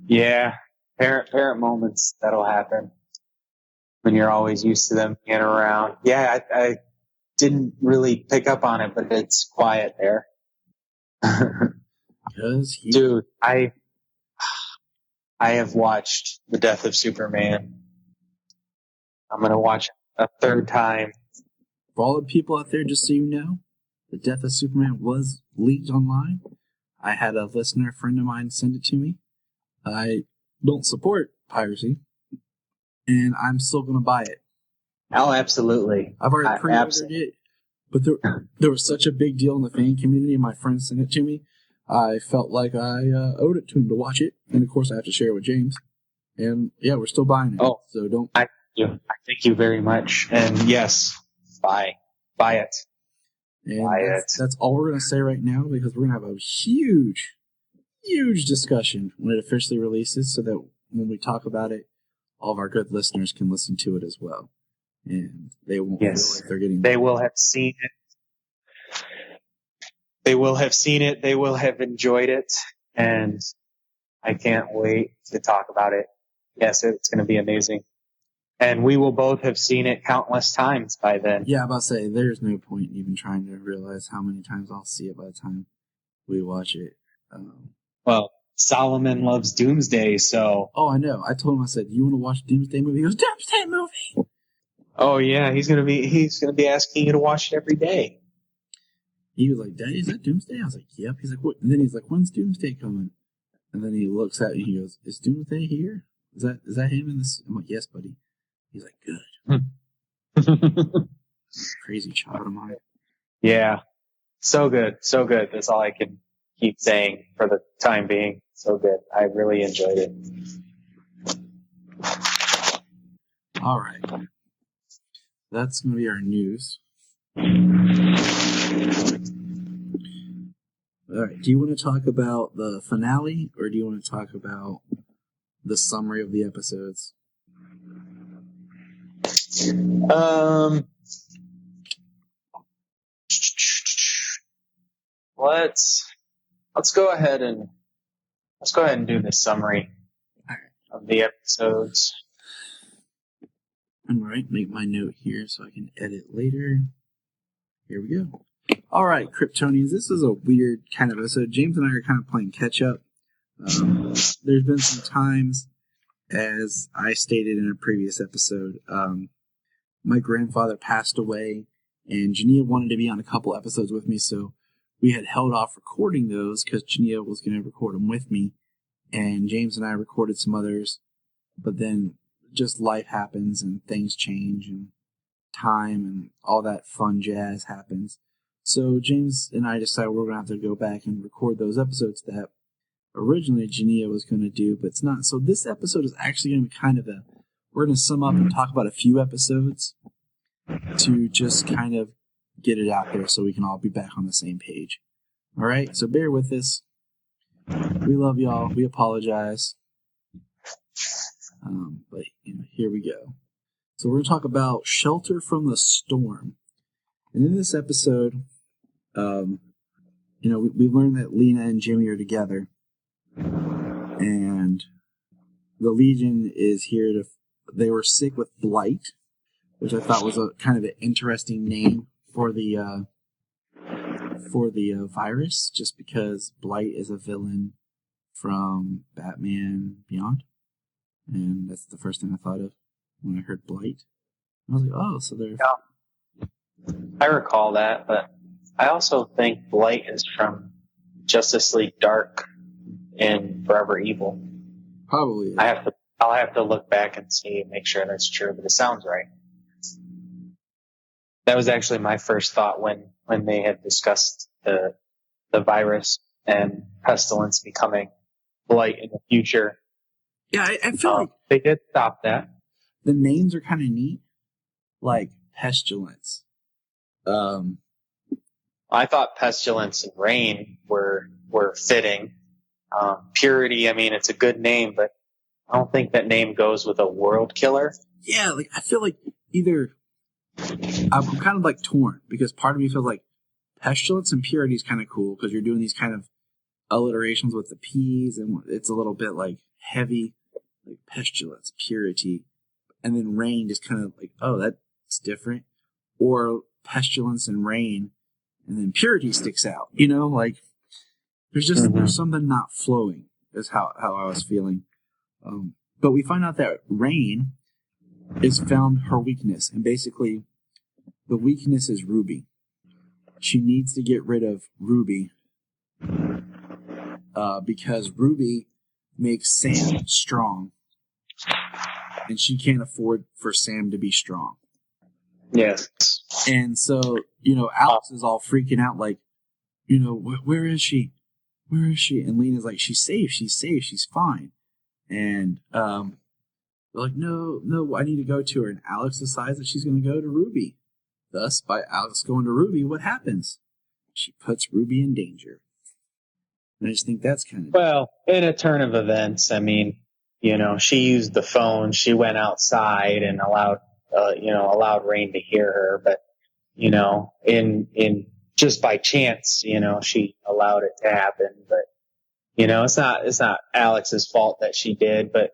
Speaker 5: Yeah. Parent moments, that'll happen when you're always used to them being around. Yeah, I didn't really pick up on it, but it's quiet there.
Speaker 4: Dude,
Speaker 5: I I have watched The Death of Superman. I'm going to watch it a third time.
Speaker 4: For all the people out there, just so you know, The Death of Superman was leaked online. I had a listener friend of mine send it to me. I don't support piracy, and I'm still going to buy it.
Speaker 5: Oh, absolutely.
Speaker 4: I've already pre-ordered it, but there was such a big deal in the fan community, and my friend sent it to me. I felt like I owed it to him to watch it, and of course I have to share it with James. And yeah, we're still buying it.
Speaker 5: Oh,
Speaker 4: so don't.
Speaker 5: I thank you very much. And yes, buy it.
Speaker 4: And that's all we're going to say right now, because we're going to have a huge discussion when it officially releases, so that when we talk about it, all of our good listeners can listen to it as well. And they won't feel like they're getting...
Speaker 5: They will have seen it. They will have seen it. They will have enjoyed it. And I can't wait to talk about it. Yes, it's going to be amazing. And we will both have seen it countless times by then.
Speaker 4: Yeah, I'm about to say, there's no point in even trying to realize how many times I'll see it by the time we watch it.
Speaker 5: Well, Solomon loves Doomsday, so...
Speaker 4: Oh, I know. I told him, I said, you want to watch Doomsday movie? He goes, Doomsday movie!
Speaker 5: Oh, yeah, he's gonna be asking you to watch it every day.
Speaker 4: He was like, Daddy, is that Doomsday? I was like, yep. He's like, what? And then he's like, when's Doomsday coming? And then he looks at me and he goes, is Doomsday here? Is that him in this? I'm like, yes, buddy. He's like, good. Crazy child of mine.
Speaker 5: Yeah. So good. So good. That's all I can keep saying for the time being. So good. I really enjoyed it.
Speaker 4: All right. That's going to be our news. All right. Do you want to talk about the finale, or do you want to talk about the summary of the episodes?
Speaker 5: Let's go ahead and do the summary of the episodes.
Speaker 4: All right, make my note here so I can edit later. Here we go. All right, Kryptonians, this is a weird kind of episode. James and I are kind of playing catch-up. There's been some times, as I stated in a previous episode, my grandfather passed away, and Junia wanted to be on a couple episodes with me, so we had held off recording those because Junia was going to record them with me, and James and I recorded some others, but then just life happens and things change and time and all that fun jazz happens. So James and I decided we're going to have to go back and record those episodes that originally Junia was going to do, but it's not. So this episode is actually going to be kind of we're going to sum up and talk about a few episodes to just kind of get it out there so we can all be back on the same page. All right, so bear with us. We love y'all. We apologize. But here we go. So we're going to talk about Shelter from the Storm. And in this episode, we learned that Lena and Jimmy are together. And the Legion is here they were sick with blight, which I thought was a kind of an interesting name for the virus, just because blight is a villain from Batman Beyond. And that's the first thing I thought of when I heard blight. I was like, oh, so they're...
Speaker 5: Yeah. I recall that, but I also think blight is from Justice League Dark and Forever Evil.
Speaker 4: Probably.
Speaker 5: I'll have to look back and see, make sure that's true, but it sounds right. That was actually my first thought when they had discussed the virus and pestilence becoming blight in the future.
Speaker 4: Yeah, I feel like
Speaker 5: they did stop that.
Speaker 4: The names are kind of neat, like Pestilence.
Speaker 5: I thought Pestilence and Rain were fitting. Purity, I mean, it's a good name, but I don't think that name goes with a world killer.
Speaker 4: Yeah, like I feel like either I'm kind of like torn, because part of me feels like Pestilence and Purity is kind of cool because you're doing these kind of alliterations with the P's, and it's a little bit like heavy, like Pestilence, Purity, and then Rain just kind of like, oh, that's different. Or Pestilence and Rain, and then Purity sticks out. Like there's just there's something not flowing. Is how I was feeling. But we find out that Rain is found her weakness, and basically the weakness is Ruby. She needs to get rid of Ruby because Ruby makes Sam strong, and she can't afford for Sam to be strong.
Speaker 5: Yes.
Speaker 4: And so, Alex is all freaking out, like, where is she? Where is she? And Lena's like, she's safe, she's fine. And they're like, no, I need to go to her. And Alex decides that she's going to go to Ruby. Thus, by Alex going to Ruby, what happens? She puts Ruby in danger. And I just think that's kind of...
Speaker 5: Well, in a turn of events, I mean, she used the phone. She went outside and allowed Rain to hear her. But, in just by chance, she allowed it to happen. But, it's not Alex's fault that she did. But,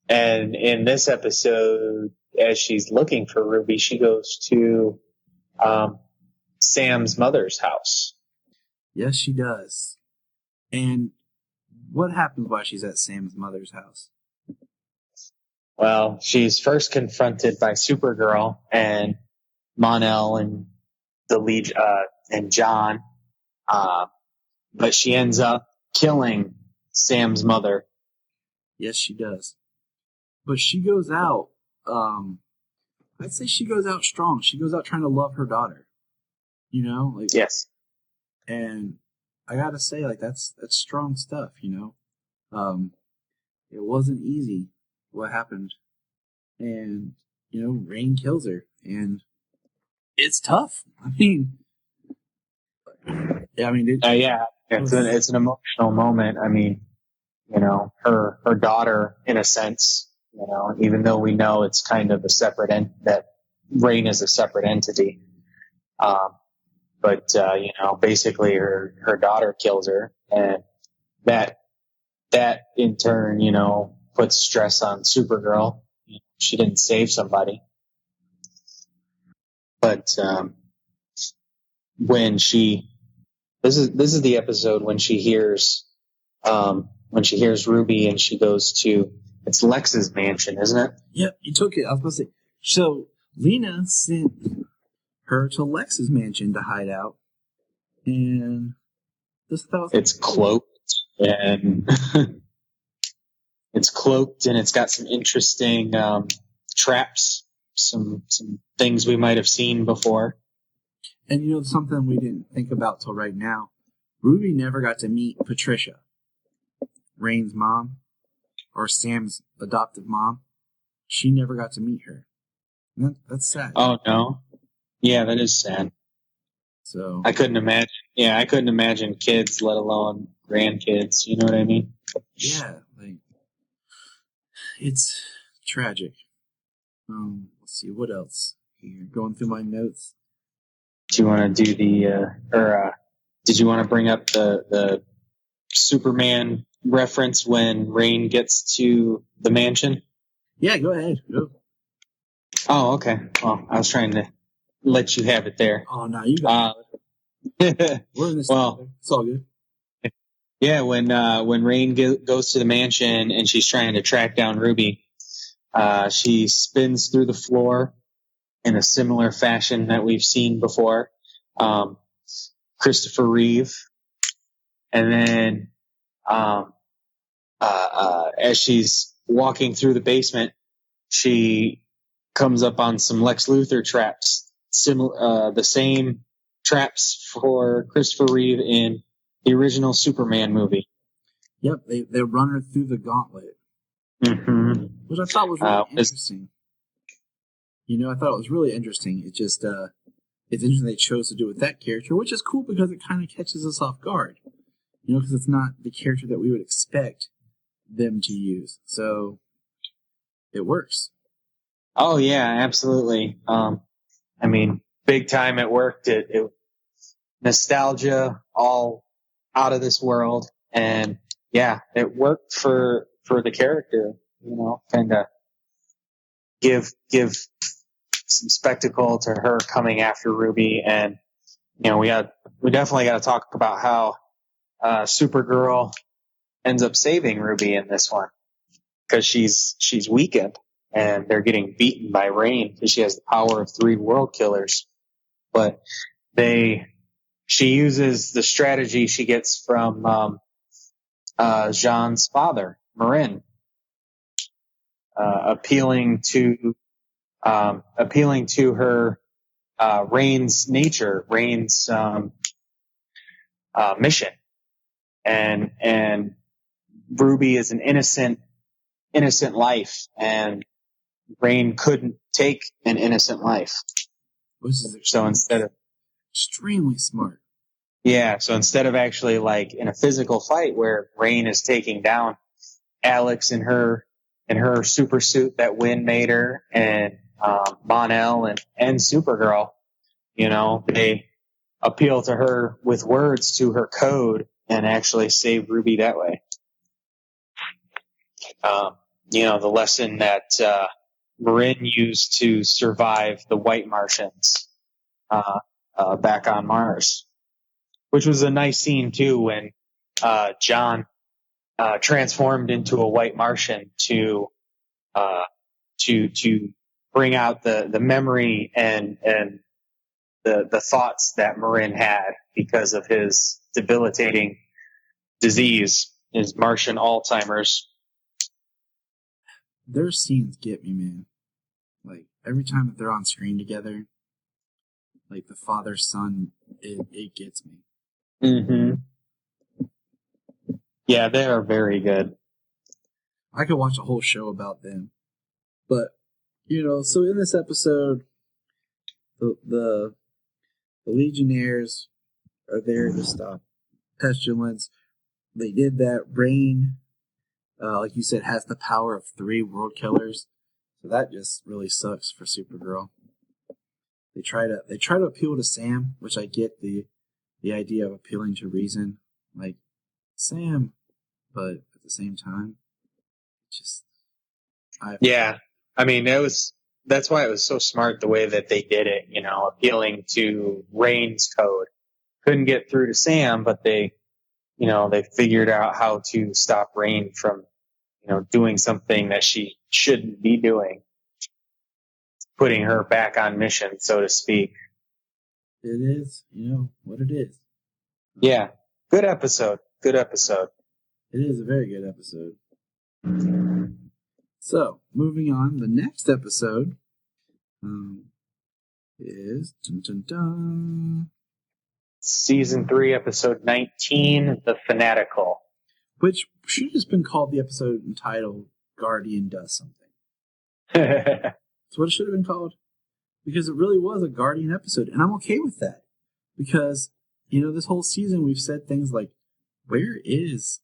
Speaker 5: and in this episode, as she's looking for Ruby, she goes to Sam's mother's house.
Speaker 4: Yes, she does. And what happens while she's at Sam's mother's house?
Speaker 5: Well, she's first confronted by Supergirl and Mon-El and the lead and John, but she ends up killing Sam's mother.
Speaker 4: Yes, she does. But she goes out. I'd say she goes out strong. She goes out trying to love her daughter.
Speaker 5: Yes.
Speaker 4: And I gotta say, that's strong stuff. It wasn't easy what happened, and Rain kills her, and it's tough.
Speaker 5: It's an emotional moment. I mean, her daughter, in a sense, even though we know it's kind of a separate that Rain is a separate entity. But basically her daughter kills her, and that in turn, puts stress on Supergirl. She didn't save somebody. But, when this is the episode when she hears Ruby and she goes to, it's Lex's mansion, isn't it?
Speaker 4: Yep, you took it. I was supposed to say. So Lena sent her to Lex's mansion to hide out, and it's
Speaker 5: cloaked and it's got some interesting traps, some things we might have seen before.
Speaker 4: And something we didn't think about till right now, Ruby never got to meet Patricia, Rain's mom, or Sam's adoptive mom. She never got to meet her. That's sad.
Speaker 5: Oh no. Yeah, that is sad.
Speaker 4: So
Speaker 5: I couldn't imagine kids, let alone grandkids. You know what I mean?
Speaker 4: Yeah, it's tragic. Let's see what else here. Going through my notes.
Speaker 5: Do you want to do did you want to bring up the Superman reference when Rain gets to the mansion?
Speaker 4: Yeah, go ahead. Go.
Speaker 5: Oh, okay. Well, I was trying to let you have it there.
Speaker 4: Oh, no, you got it. We're in this.
Speaker 5: Well,
Speaker 4: it's all good.
Speaker 5: Yeah, when Rain goes to the mansion and she's trying to track down Ruby, she spins through the floor in a similar fashion that we've seen before. Christopher Reeve, and then as she's walking through the basement, she comes up on some Lex Luthor traps, the same traps for Christopher Reeve in the original Superman movie.
Speaker 4: Yep, they run her through the gauntlet, which I thought was really interesting. I thought it was really interesting. It just it's interesting they chose to do it with that character, which is cool because it kind of catches us off guard. Because it's not the character that we would expect them to use. So it works.
Speaker 5: Oh yeah, absolutely. Big time it worked. It nostalgia all out of this world, and yeah, it worked for the character. Kind of give some spectacle to her coming after Ruby, and we definitely got to talk about how Supergirl ends up saving Ruby in this one. because she's weakened, and they're getting beaten by Rain because she has the power of 3 world killers. But she uses the strategy she gets from Jean's father, Marin, appealing to her Rain's nature, Rain's mission, and Ruby is an innocent life, and Rain couldn't take an innocent life. So instead of
Speaker 4: extremely smart.
Speaker 5: Yeah, so instead of actually like in a physical fight where Rain is taking down Alex in her super suit that Wynn made her, and Mon-El and Supergirl, they appeal to her with words to her code and actually save Ruby that way. The lesson that Marin used to survive the White Martians back on Mars, which was a nice scene too when John transformed into a White Martian to bring out the memory and the thoughts that Marin had because of his debilitating disease, his Martian Alzheimer's.
Speaker 4: Their scenes get me, man. Like, every time that they're on screen together, like the father-son, it gets me.
Speaker 5: Mm-hmm. Yeah, they are very good.
Speaker 4: I could watch a whole show about them. But, so in this episode, the Legionnaires are there to stop Pestilence. They did that. Rain, like you said, has the power of 3 world killers. So that just really sucks for Supergirl. They try to appeal to Sam, which I get the idea of appealing to reason. Like, Sam, but at the same time,
Speaker 5: that's why it was so smart the way that they did it, appealing to Rain's code. Couldn't get through to Sam, but they figured out how to stop Rain from, doing something that she shouldn't be doing. Putting her back on mission, so to speak.
Speaker 4: It is, what it is.
Speaker 5: Yeah. Good episode. Good episode.
Speaker 4: It is a very good episode. So, moving on, the next episode is
Speaker 5: Season 3, episode 19, The Fanatical.
Speaker 4: Which should have just been called the episode entitled Guardian Does Something. That's what it should have been called. Because it really was a Guardian episode. And I'm okay with that. Because, this whole season we've said things like, where is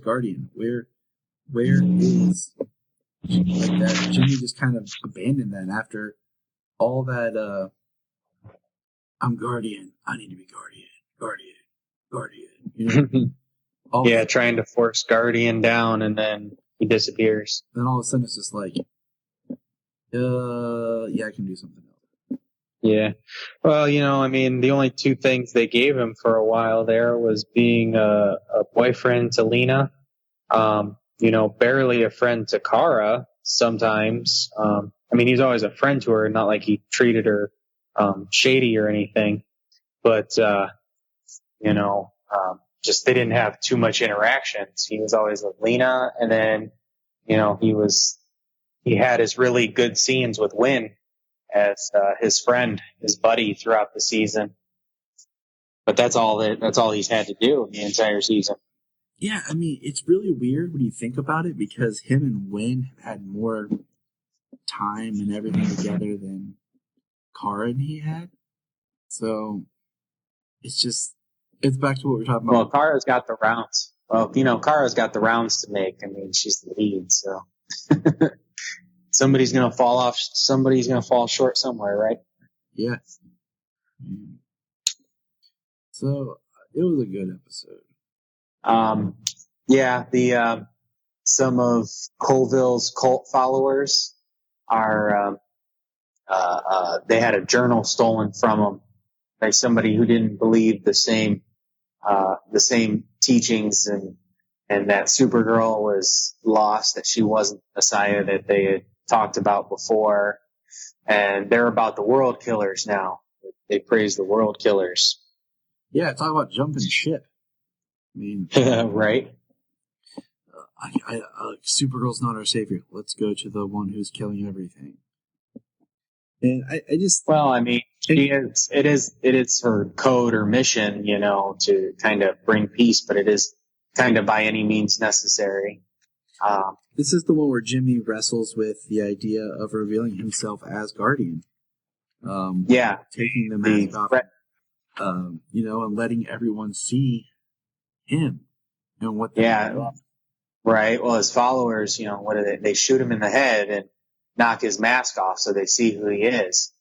Speaker 4: Guardian? Where is... Like that, Jimmy just kind of abandoned that after all that, I'm Guardian. I need to be Guardian.
Speaker 5: Trying to force Guardian down, and then he disappears.
Speaker 4: Then all of a sudden it's just like, I can do something else.
Speaker 5: Yeah. Well, the only 2 things they gave him for a while there was being a boyfriend to Lena, barely a friend to Kara sometimes. He's always a friend to her, not like he treated her shady or anything. But, just they didn't have too much interactions. He was always with Lena, and then, he had his really good scenes with Wynn as his friend, his buddy throughout the season. But that's all he's had to do in the entire season.
Speaker 4: Yeah, it's really weird when you think about it, because him and Wynn have had more time and everything together than Kara and he had. So, it's back to what we were talking about.
Speaker 5: Well, Kara's got the rounds. Well, Kara's got the rounds to make. She's the lead, so. Somebody's going to fall off. Somebody's going to fall short somewhere, right?
Speaker 4: Yeah. So, it was a good episode.
Speaker 5: Some of Colville's cult followers are, they had a journal stolen from them by somebody who didn't believe the same teachings that Supergirl was lost, that she wasn't the Messiah that they had talked about before. And they're about the world killers now. They praise the world killers.
Speaker 4: Yeah, talk about jumping ship. I mean,
Speaker 5: right?
Speaker 4: Supergirl's not our savior. Let's go to the one who's killing everything. And I just,
Speaker 5: well, I mean, it is her code or mission, to kind of bring peace, but it is kind of by any means necessary.
Speaker 4: This is the one where Jimmy wrestles with the idea of revealing himself as Guardian. Taking the mask off, and letting everyone see him and what they do.
Speaker 5: Right. Well, his followers, what do they shoot him in the head and knock his mask off so they see who he is.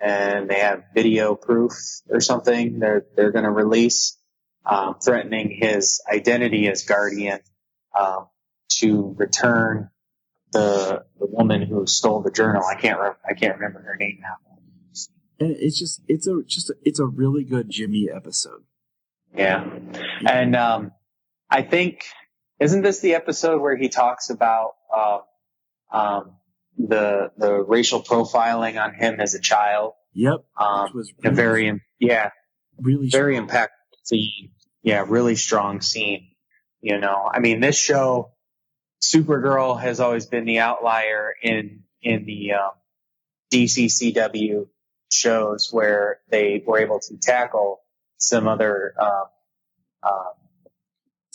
Speaker 5: And they have video proof or something they're going to release, threatening his identity as Guardian, to return the woman who stole the journal. I can't remember her name now.
Speaker 4: And it's a really good Jimmy episode.
Speaker 5: Yeah. And I think, isn't this the episode where he talks about the racial profiling on him as a child?
Speaker 4: Yep.
Speaker 5: Which was really, very impactful scene. Yeah, really strong scene. I mean, this show, Supergirl has always been the outlier in the DCCW shows where they were able to tackle some other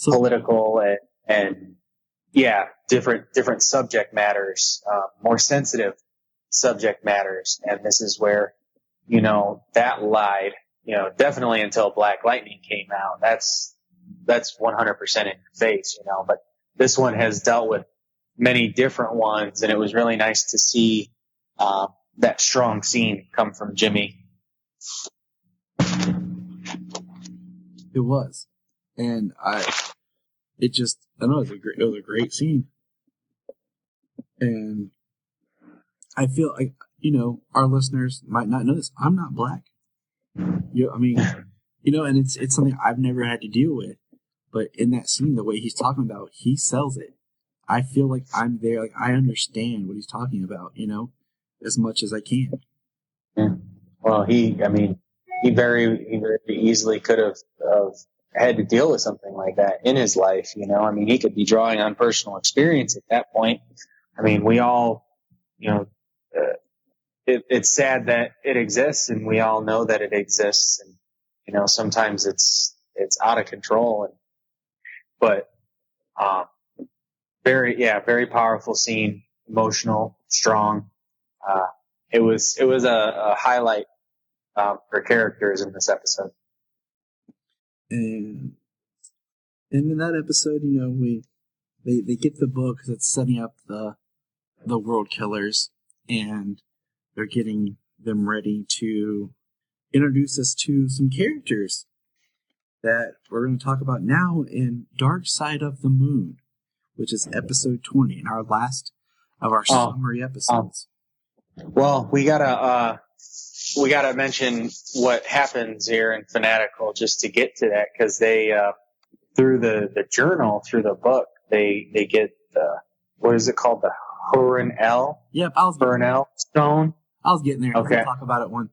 Speaker 5: political and different subject matters, more sensitive subject matters. And this is where, that lied, definitely until Black Lightning came out. That's 100% in your face, but this one has dealt with many different ones, and it was really nice to see that strong scene come from Jimmy.
Speaker 4: It was. And it was a great scene. And I feel like, our listeners might not know this. I'm not black. And it's something I've never had to deal with. But in that scene, the way he's talking about, he sells it. I feel like I'm there. Like, I understand what he's talking about, as much as I can.
Speaker 5: Yeah. Well, he very easily could have had to deal with something like that in his life. He could be drawing on personal experience at that point. We all, it's sad that it exists, and we all know that it exists. And, sometimes it's out of control. But very powerful scene, emotional, strong. It was a highlight for characters in this episode.
Speaker 4: And in that episode, they get the book that's setting up the world killers, and they're getting them ready to introduce us to some characters that we're going to talk about now in Dark Side of the Moon, which is episode 20, and our last of our summary episodes.
Speaker 5: Well, we gotta mention what happens here in Fanatical just to get to that, because they through the journal, through the book, they get what is it called, the Huron-El?
Speaker 4: Yep,
Speaker 5: Huron-El stone.
Speaker 4: I was getting there.
Speaker 5: Okay.
Speaker 4: We'll talk about it when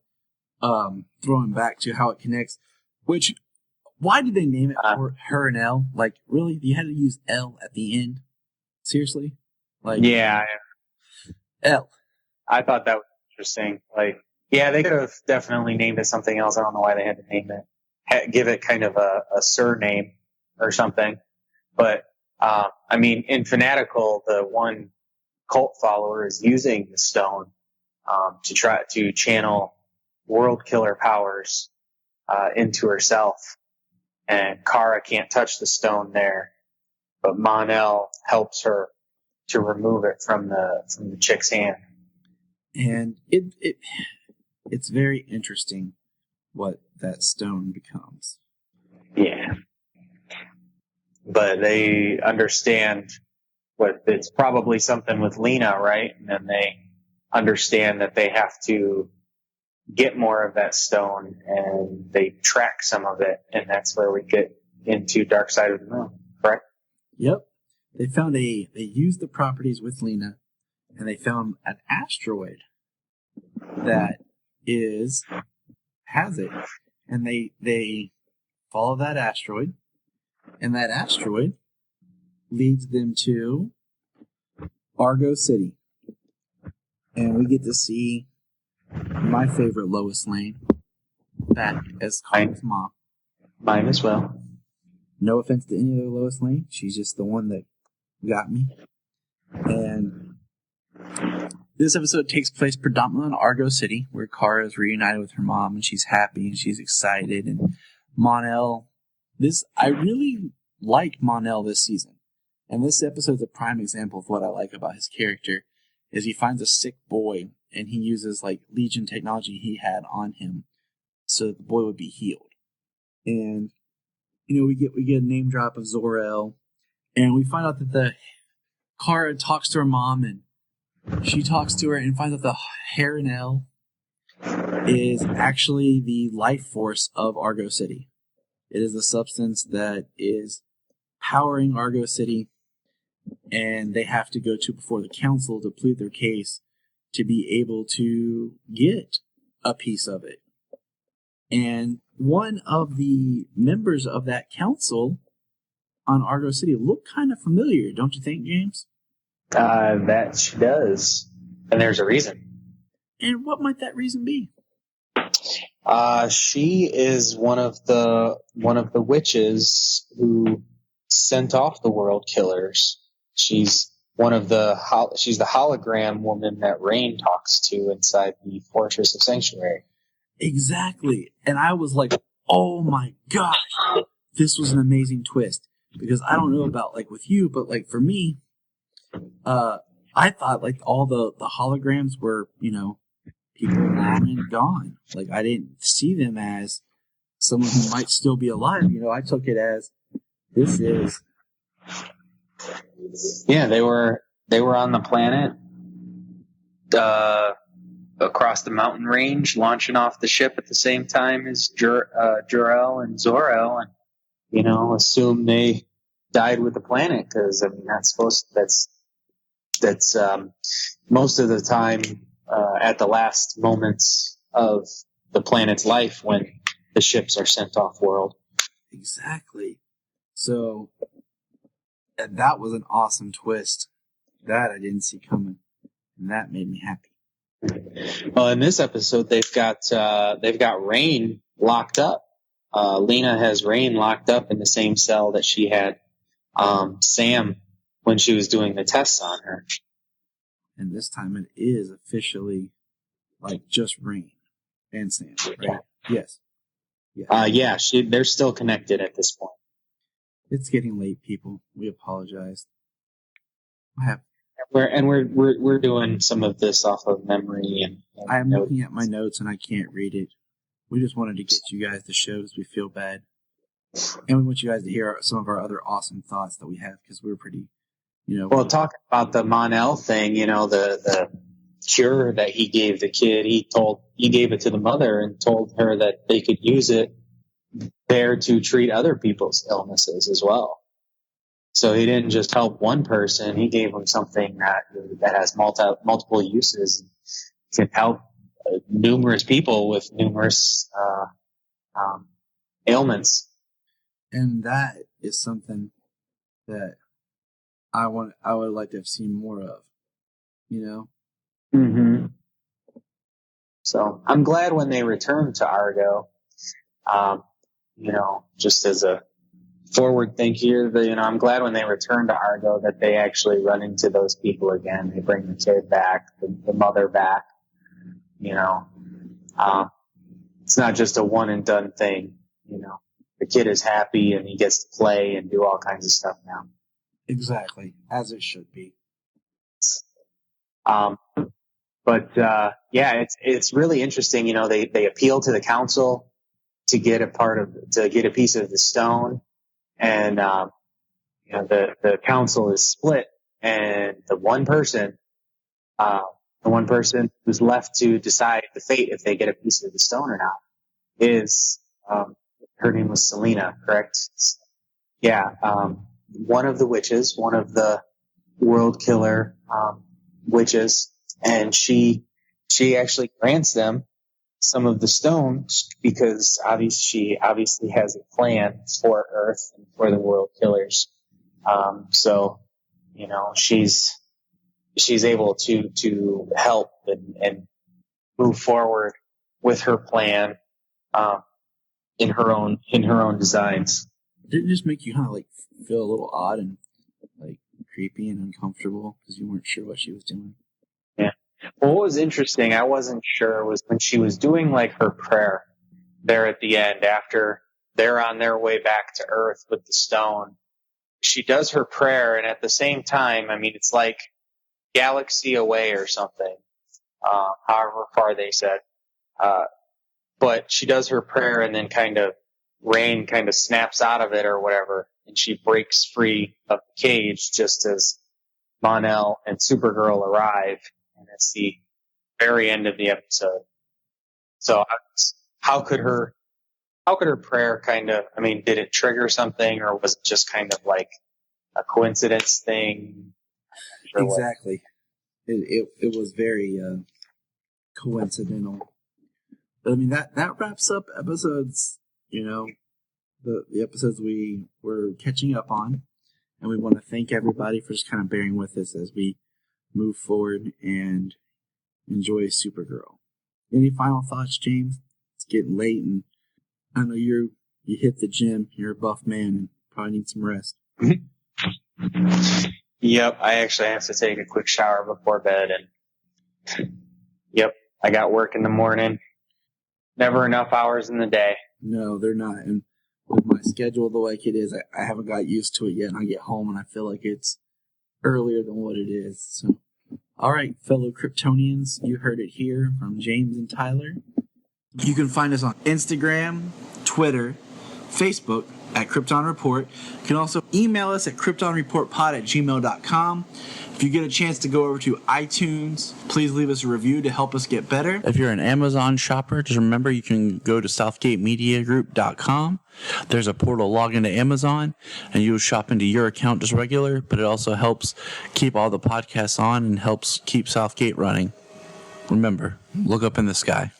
Speaker 4: throwing back to how it connects. Why did they name it Huron-El? Like, really? You had to use L at the end? Seriously?
Speaker 5: Yeah.
Speaker 4: L.
Speaker 5: I thought that was interesting. They could have definitely named it something else. I don't know why they had to name it. Give it kind of a surname or something. But, in Fanatical, the one cult follower is using the stone to try to channel world killer powers into herself. And Kara can't touch the stone there, but Mon-El helps her to remove it from the chick's hand.
Speaker 4: And it's very interesting what that stone becomes.
Speaker 5: Yeah. But they understand it's probably something with Lena, right? And then they understand that they have to get more of that stone, and they track some of it, and that's where we get into Dark Side of the Moon, correct?
Speaker 4: Yep. They used the properties with Lena, and they found an asteroid that has it. And they follow that asteroid, and that asteroid leads them to Argo City. And we get to see my favorite Lois Lane back as Colin's mom.
Speaker 5: Mine as well.
Speaker 4: No offense to any other Lois Lane. She's just the one that got me. And this episode takes place predominantly in Argo City, where Kara is reunited with her mom, and she's happy and she's excited. And Mon-El, I really like Mon-El this season. And this episode is a prime example of what I like about his character, is he finds a sick boy, and he uses like Legion technology he had on him so that the boy would be healed. And we get a name drop of Zor-El, and we find out that the Kara talks to her mom, and she talks to her and finds out the Harinel is actually the life force of Argo City. It is the substance that is powering Argo City, and they have to go before the council to plead their case to be able to get a piece of it. And one of the members of that council on Argo City looked kind of familiar, don't you think, James?
Speaker 5: That she does. And there's a reason.
Speaker 4: And what might that reason be?
Speaker 5: She is one of the witches who sent off the world killers. She's the hologram woman that Rain talks to inside the Fortress of Sanctuary. Exactly.
Speaker 4: And I was like, oh my gosh, this was an amazing twist. Because I don't know about like with you, but like for me, I thought like all the holograms were, people long and gone. Like I didn't see them as someone who might still be alive. I took it as this is.
Speaker 5: Yeah, they were on the planet, across the mountain range, launching off the ship at the same time as Jor-El and Zor-El, and assume they died with the planet, because that's most of the time at the last moments of the planet's life when the ships are sent off world.
Speaker 4: Exactly. So that was an awesome twist that I didn't see coming, and that made me happy.
Speaker 5: Well, in this episode, they've got Rain locked up. Lena has Rain locked up in the same cell that she had Sam when she was doing the tests on her.
Speaker 4: And this time it is officially like just Rain and Sam, right? Yes.
Speaker 5: Yeah, they're still connected at this point.
Speaker 4: It's getting late, people. We apologize.
Speaker 5: We're doing some of this off of memory, and
Speaker 4: I'm looking at my notes and I can't read it. We just wanted to get you guys the shows. We feel bad, and we want you guys to hear some of our other awesome thoughts that we have, because we're pretty,
Speaker 5: Well, talking about the Mon-El thing, the cure that he gave the kid, he gave it to the mother and told her that they could use it there to treat other people's illnesses as well. So he didn't just help one person; he gave them something that has multiple uses, can help numerous people with numerous ailments.
Speaker 4: And that is something that I would like to have seen more of.
Speaker 5: Mm-hmm. So I'm glad when they return to Argo. Just as a forward thing here, I'm glad when they return to Argo that they actually run into those people again. They bring the kid back, the mother back. It's not just a one and done thing. The kid is happy and he gets to play and do all kinds of stuff now.
Speaker 4: Exactly, as it should be.
Speaker 5: It's really interesting. They appeal to the council to get a piece of the stone, and the council is split, and the one person who's left to decide the fate if they get a piece of the stone or not is her name was Selena, correct? Yeah. one of the witches, one of the world killer witches, and she actually grants them some of the stones because she obviously has a plan for Earth and for the world killers. So, you know, she's able to help and move forward with her plan in her own designs.
Speaker 4: Didn't it just make you kind of like feel a little odd and like creepy and uncomfortable because you weren't sure what she was doing?
Speaker 5: Yeah. Well, what was interesting, I wasn't sure, was when she was doing like her prayer there at the end after they're on their way back to Earth with the stone. She does her prayer, and at the same time, I mean, it's like galaxy away or something, however far they said. But she does her prayer, and then rain kind of snaps out of it or whatever, and she breaks free of the cage just as Mon-El and Supergirl arrive, and it's the very end of the episode. So how could her prayer did it trigger something, or was it just kind of like a coincidence thing? Sure.
Speaker 4: Exactly. It was very coincidental. But I mean, that wraps up episodes, you know, the episodes we were catching up on. And we want to thank everybody for just kind of bearing with us as we move forward and enjoy Supergirl. Any final thoughts, James? It's getting late, and I know you hit the gym. You're a buff man and probably need some rest.
Speaker 5: Yep, I actually have to take a quick shower before bed, and yep, I got work in the morning. Never enough hours in the day.
Speaker 4: No, they're not. And with my schedule the way it is, I haven't got used to it yet, and I get home and I feel like it's earlier than what it is. So, all right, fellow Kryptonians, you heard it here from James and Tyler. You can find us on Instagram, Twitter, Facebook at Krypton Report. You can also email us at kryptonreportpod@gmail.com. If you get a chance to go over to iTunes, please leave us a review to help us get better. If you're an Amazon shopper, just remember you can go to southgatemediagroup.com. There's a portal, log into Amazon, and you'll shop into your account just regular, but it also helps keep all the podcasts on and helps keep Southgate running. Remember, look up in the sky.